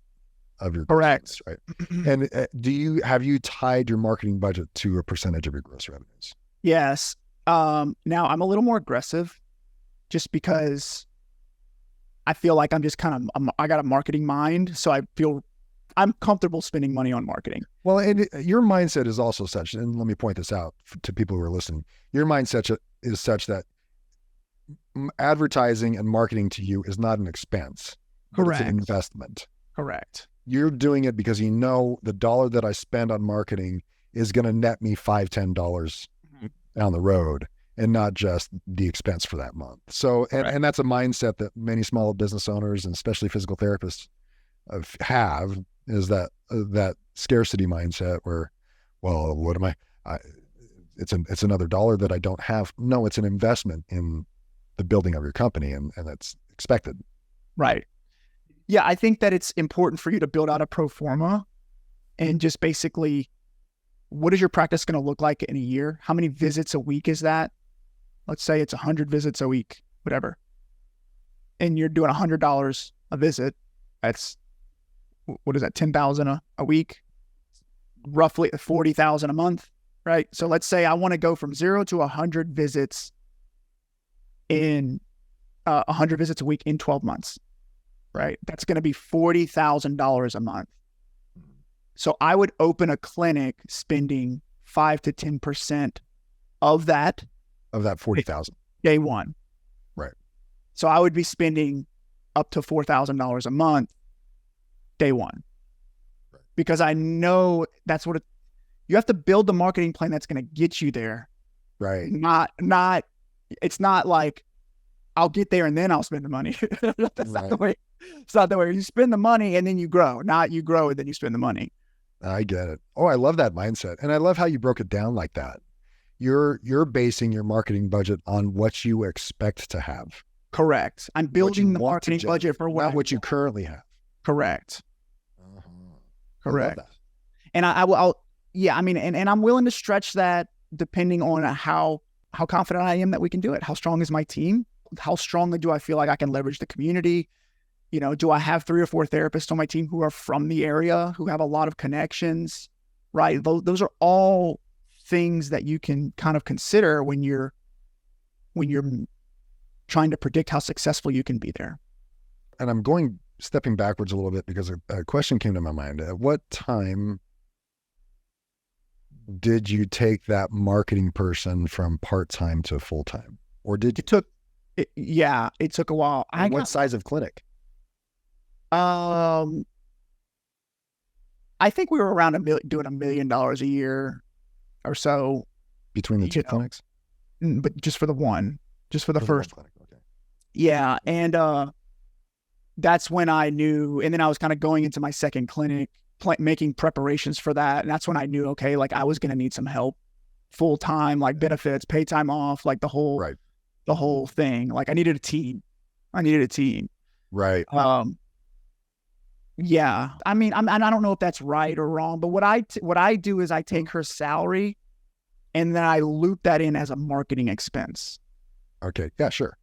of your correct revenues, right? And have you tied your marketing budget to a percentage of your gross revenues? Yes. Now I'm a little more aggressive just because I feel like I'm just I got a marketing mind. So I feel I'm comfortable spending money on marketing. Well, and your mindset is also such, and let me point this out to people who are listening. Your mindset is such that advertising and marketing to you is not an expense. Correct. It's an investment. Correct. You're doing it because you know the dollar that I spend on marketing is going to net me $5, $10 down the road, and not just the expense for that month. So, and that's a mindset that many small business owners and especially physical therapists have, is that scarcity mindset where, well, what am it's another dollar that I don't have. No, it's an investment in the building of your company, and that's expected. Right. Yeah, I think that it's important for you to build out a pro forma and just basically, what is your practice going to look like in a year? How many visits a week is that? let's say it's 100 visits a week, whatever, and you're doing $100 a visit, that's, what is that, 10,000 a week, roughly 40,000 a month, right? So let's say I want to go from 0 to 100 visits in 100 visits a week in 12 months, right? That's going to be $40,000 a month. So I would open a clinic spending 5 to 10% of that 40,000 day one. Right. So I would be spending up to $4,000 a month day one, right, because I know that's what you have to build the marketing plan that's going to get you there. Right. It's not like I'll get there and then I'll spend the money. That's not the way. It's not the way. You spend the money and then you grow, not you grow and then you spend the money. I get it. Oh, I love that mindset. And I love how you broke it down like that. You're basing your marketing budget on what you expect to have. Correct. I'm building the marketing budget for what you currently have. Correct. Uh-huh. Correct. And I'll yeah, I mean, and I'm willing to stretch that depending on how confident I am that we can do it. How strong is my team? How strongly do I feel like I can leverage the community? You know, do I have 3 or 4 therapists on my team who are from the area, who have a lot of connections, right? Those are all things that you can kind of consider when you're trying to predict how successful you can be there. And I'm stepping backwards a little bit because a question came to my mind. At what time did you take that marketing person from part-time to full-time? Or did you? It took a while. What size of clinic? I think we were around doing $1 million a year or so between the 2 clinics, but just for the first clinic. Okay. Yeah, and that's when I knew. And then I was kind of going into my second clinic, making preparations for that, and that's when I knew, okay, like I was going to need some help, full time, like benefits, paid time off, like the whole thing. Like I needed a team. Right. Yeah. I mean, I don't know if that's right or wrong, but what I do is I take her salary and then I loop that in as a marketing expense. Okay. Yeah, sure.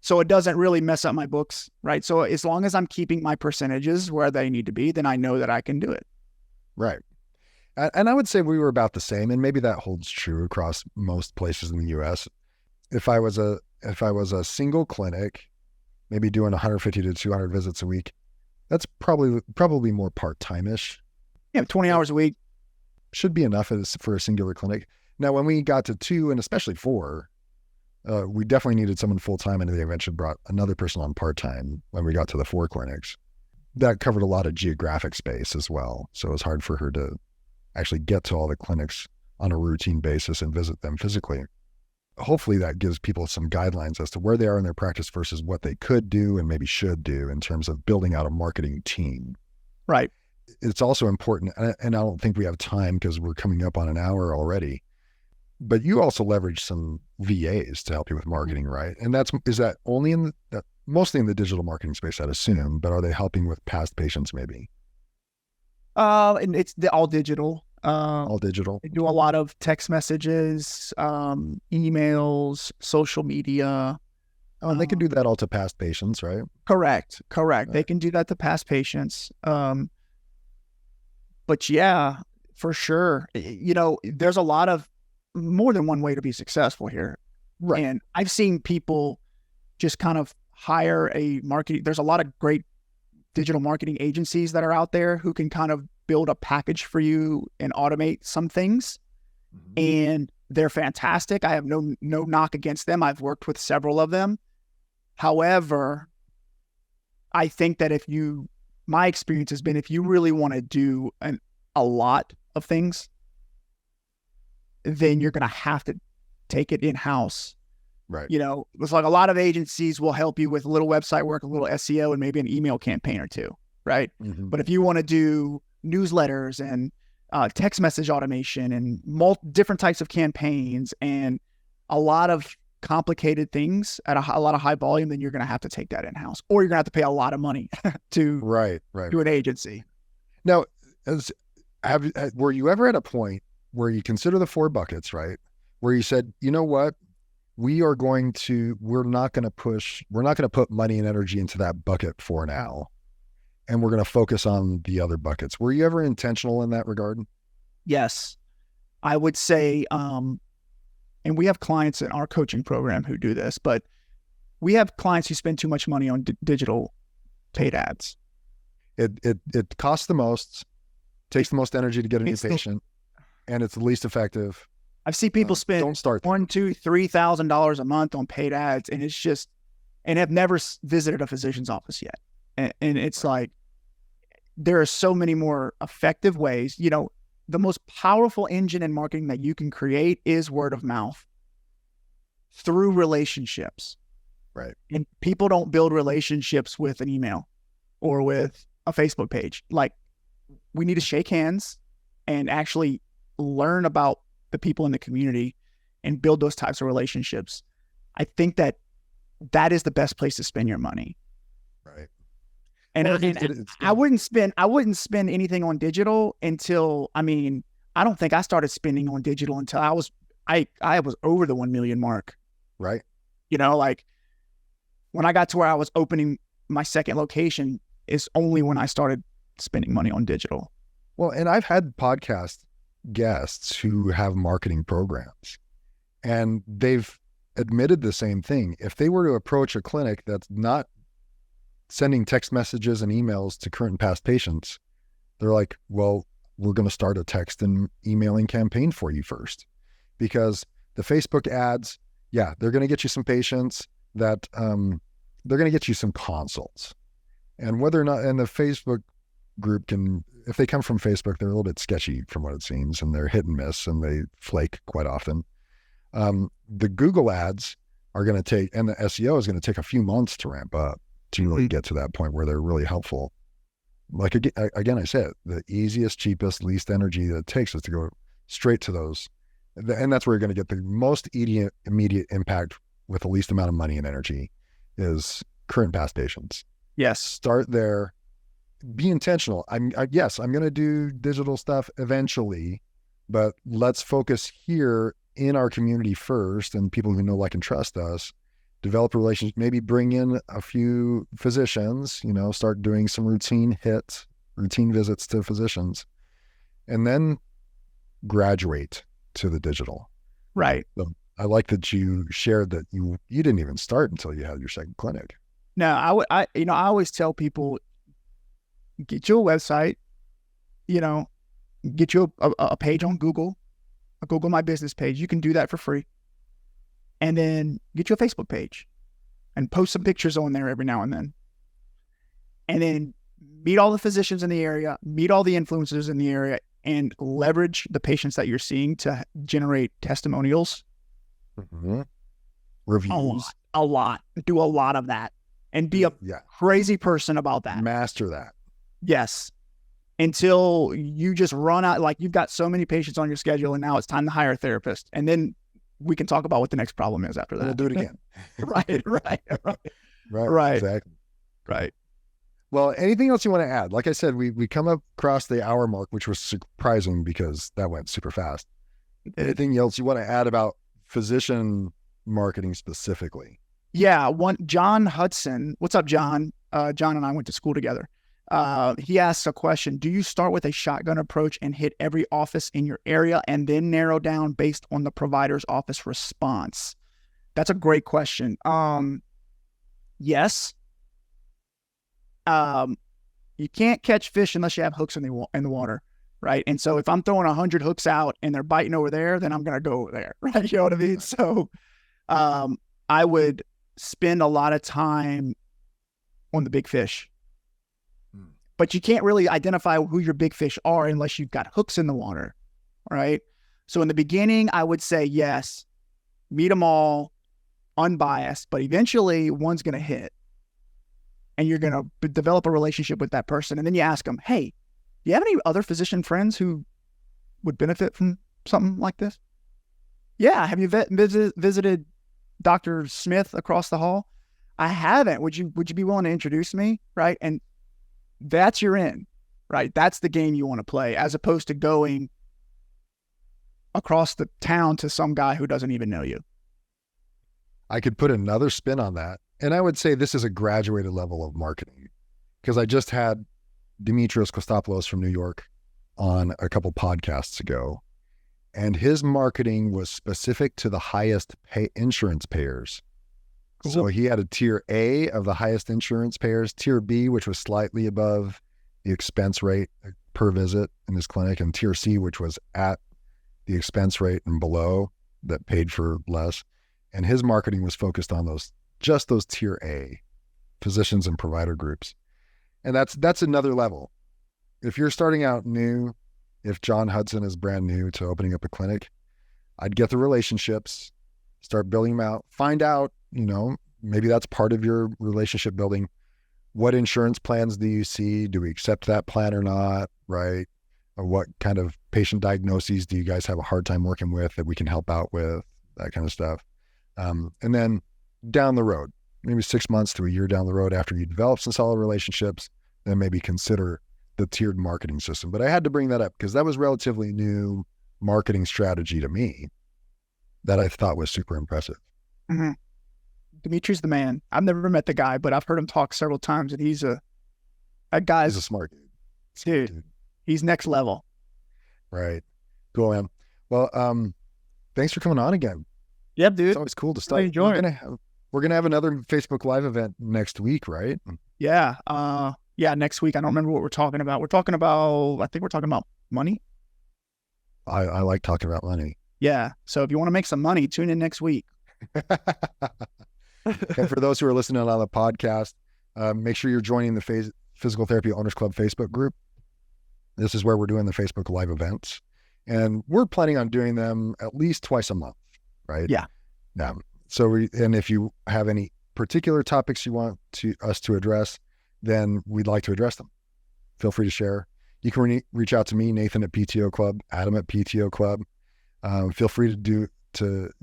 So it doesn't really mess up my books, right? So as long as I'm keeping my percentages where they need to be, then I know that I can do it. Right. And I would say we were about the same, and maybe that holds true across most places in the U.S. If I was a single clinic, maybe doing 150 to 200 visits a week, that's probably more part-time-ish. Yeah, 20 hours a week. Should be enough for a singular clinic. Now, when we got to 2 and especially 4, we definitely needed someone full-time, and they eventually brought another person on part-time when we got to the 4 clinics. That covered a lot of geographic space as well. So it was hard for her to actually get to all the clinics on a routine basis and visit them physically. Hopefully that gives people some guidelines as to where they are in their practice versus what they could do and maybe should do in terms of building out a marketing team. Right. It's also important, and I don't think we have time because we're coming up on an hour already, but you also leverage some VAs to help you with marketing, right? And is that only mostly in the digital marketing space, I'd assume, but are they helping with past patients maybe? And it's all digital. All digital. They do a lot of text messages, emails, social media. Oh, and they can do that all to past patients, right? Correct. Right. They can do that to past patients. But yeah, for sure. You know, there's more than one way to be successful here. Right. And I've seen people just kind of hire a marketing. There's a lot of great digital marketing agencies that are out there who can kind of build a package for you and automate some things. Mm-hmm. And they're fantastic. I have no knock against them. I've worked with several of them. However, I think that my experience has been, if you really want to do a lot of things, then you're going to have to take it in-house. Right. You know, it's like a lot of agencies will help you with a little website work, a little SEO, and maybe an email campaign or two. Right. Mm-hmm. But if you want to do newsletters and text message automation and different types of campaigns and a lot of complicated things at a lot of high volume, then you're going to have to take that in-house, or you're going to have to pay a lot of money to an agency. Now, were you ever at a point where you consider the 4 buckets, right? Where you said, you know what, we're not going to put money and energy into that bucket for now. And we're going to focus on the other buckets. Were you ever intentional in that regard? Yes, I would say, and we have clients in our coaching program who do this, but we have clients who spend too much money on digital paid ads. It costs the most, takes the most energy to get a new patient, and it's the least effective. I've seen people spend don't start $1,000, $2,000, $3,000 a month on paid ads, and it's just, and have never visited a physician's office yet. And it's like, there are so many more effective ways. You know, the most powerful engine in marketing that you can create is word of mouth through relationships. Right. And people don't build relationships with an email or with a Facebook page. Like, we need to shake hands and actually learn about the people in the community and build those types of relationships. I think that is the best place to spend your money. Right. And, I wouldn't spend anything on digital until, I don't think I started spending on digital until I was over the 1 million mark. Right. You know, like when I got to where I was opening my second location is only when I started spending money on digital. Well, and I've had podcast guests who have marketing programs, and they've admitted the same thing. If they were to approach a clinic that's not sending text messages and emails to current and past patients, they're like, well, we're going to start a text and emailing campaign for you first, because the Facebook ads, yeah, they're going to get you some patients that they're going to get you some consults. And whether or not, and the Facebook group can, if they come from Facebook, they're a little bit sketchy from what it seems, and they're hit and miss, and they flake quite often. The Google ads are going to take, and the SEO is going to take a few months to ramp up to really get to that point where they're really helpful. Like, again, I said, the easiest, cheapest, least energy that it takes is to go straight to those. And that's where you're going to get the most immediate impact with the least amount of money and energy is current past patients. Yes. Start there. Be intentional. Yes, I'm going to do digital stuff eventually, but let's focus here in our community first, and people who know, like, and trust us, develop a relationship, maybe bring in a few physicians, start doing some routine visits to physicians, and then graduate to the digital. Right. So I like that you shared that you didn't even start until you had your second clinic. No, I always tell people, get you a website, get you a page on Google, a Google My Business page. You can do that for free. And then get you a Facebook page and post some pictures on there every now and then. And then meet all the physicians in the area, meet all the influencers in the area, and leverage the patients that you're seeing to generate testimonials. Mm-hmm. Reviews. A lot. Do a lot of that. And be a crazy person about that. Master that. Yes. Until you just run out, like, you've got so many patients on your schedule and now it's time to hire a therapist. And then we can talk about what the next problem is after that. We'll do it again. Right. Exactly. Right. Well, anything else you want to add? Like I said, we come across the hour mark, which was surprising because that went super fast. Anything else you want to add about physician marketing specifically? Yeah. John Hudson. What's up, John? John and I went to school together. He asks a question: do you start with a shotgun approach and hit every office in your area and then narrow down based on the provider's office response? That's a great question. Yes. You can't catch fish unless you have hooks in the water, right? And so if I'm throwing 100 hooks out and they're biting over there, then I'm going to go over there, right? You know what I mean? So I would spend a lot of time on the big fish. But you can't really identify who your big fish are unless you've got hooks in the water, right? So in the beginning, I would say yes, meet them all, unbiased, but eventually one's going to hit. And you're going to develop a relationship with that person. And then you ask them, hey, do you have any other physician friends who would benefit from something like this? Yeah. Have you visited Dr. Smith across the hall? I haven't. Would you be willing to introduce me? Right. And that's your in, right? That's the game you want to play, as opposed to going across the town to some guy who doesn't even know you. I could put another spin on that. And I would say this is a graduated level of marketing because I just had Dimitrios Kostopoulos from New York on a couple podcasts ago. And his marketing was specific to the highest insurance payers. Cool. So he had a tier A of the highest insurance payers, tier B, which was slightly above the expense rate per visit in his clinic, and tier C, which was at the expense rate and below that paid for less. And his marketing was focused on those tier A physicians and provider groups. And that's another level. If you're starting out new, if John Hudson is brand new to opening up a clinic, I'd get the relationships, start building them out, find out, maybe that's part of your relationship building. What insurance plans do you see? Do we accept that plan or not? Right? Or what kind of patient diagnoses do you guys have a hard time working with that we can help out with? That kind of stuff. And then down the road, maybe 6 months to a year down the road after you develop some solid relationships, then maybe consider the tiered marketing system. But I had to bring that up because that was relatively new marketing strategy to me that I thought was super impressive. Mm-hmm. Dimitri's the man. I've never met the guy, but I've heard him talk several times, and he's a smart dude. He's next level. Right. Cool, man. Well, thanks for coming on again. Yep, dude. It's always cool to start. We're gonna have another Facebook Live event next week, right? Yeah. Next week. I don't remember what we're talking about. I think we're talking about money. I like talking about money. Yeah. So if you want to make some money, tune in next week. And for those who are listening on the podcast, make sure you're joining the Physical Therapy Owners Club Facebook group. This is where we're doing the Facebook Live events. And we're planning on doing them at least twice a month, right? Yeah. So if you have any particular topics you want us to address, then we'd like to address them. Feel free to share. You can reach out to me, Nathan at PTO Club, Adam at PTO Club. Feel free to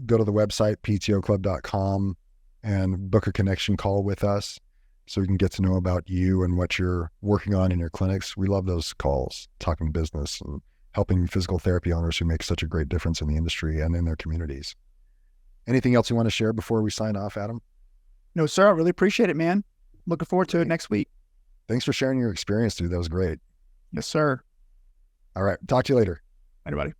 go to the website, ptoclub.com, and book a connection call with us so we can get to know about you and what you're working on in your clinics. We love those calls, talking business and helping physical therapy owners who make such a great difference in the industry and in their communities. Anything else you want to share before we sign off, Adam? No, sir. I really appreciate it, man. Looking forward to it next week. Thanks for sharing your experience, dude. That was great. Yes, sir. All right. Talk to you later. Bye, everybody.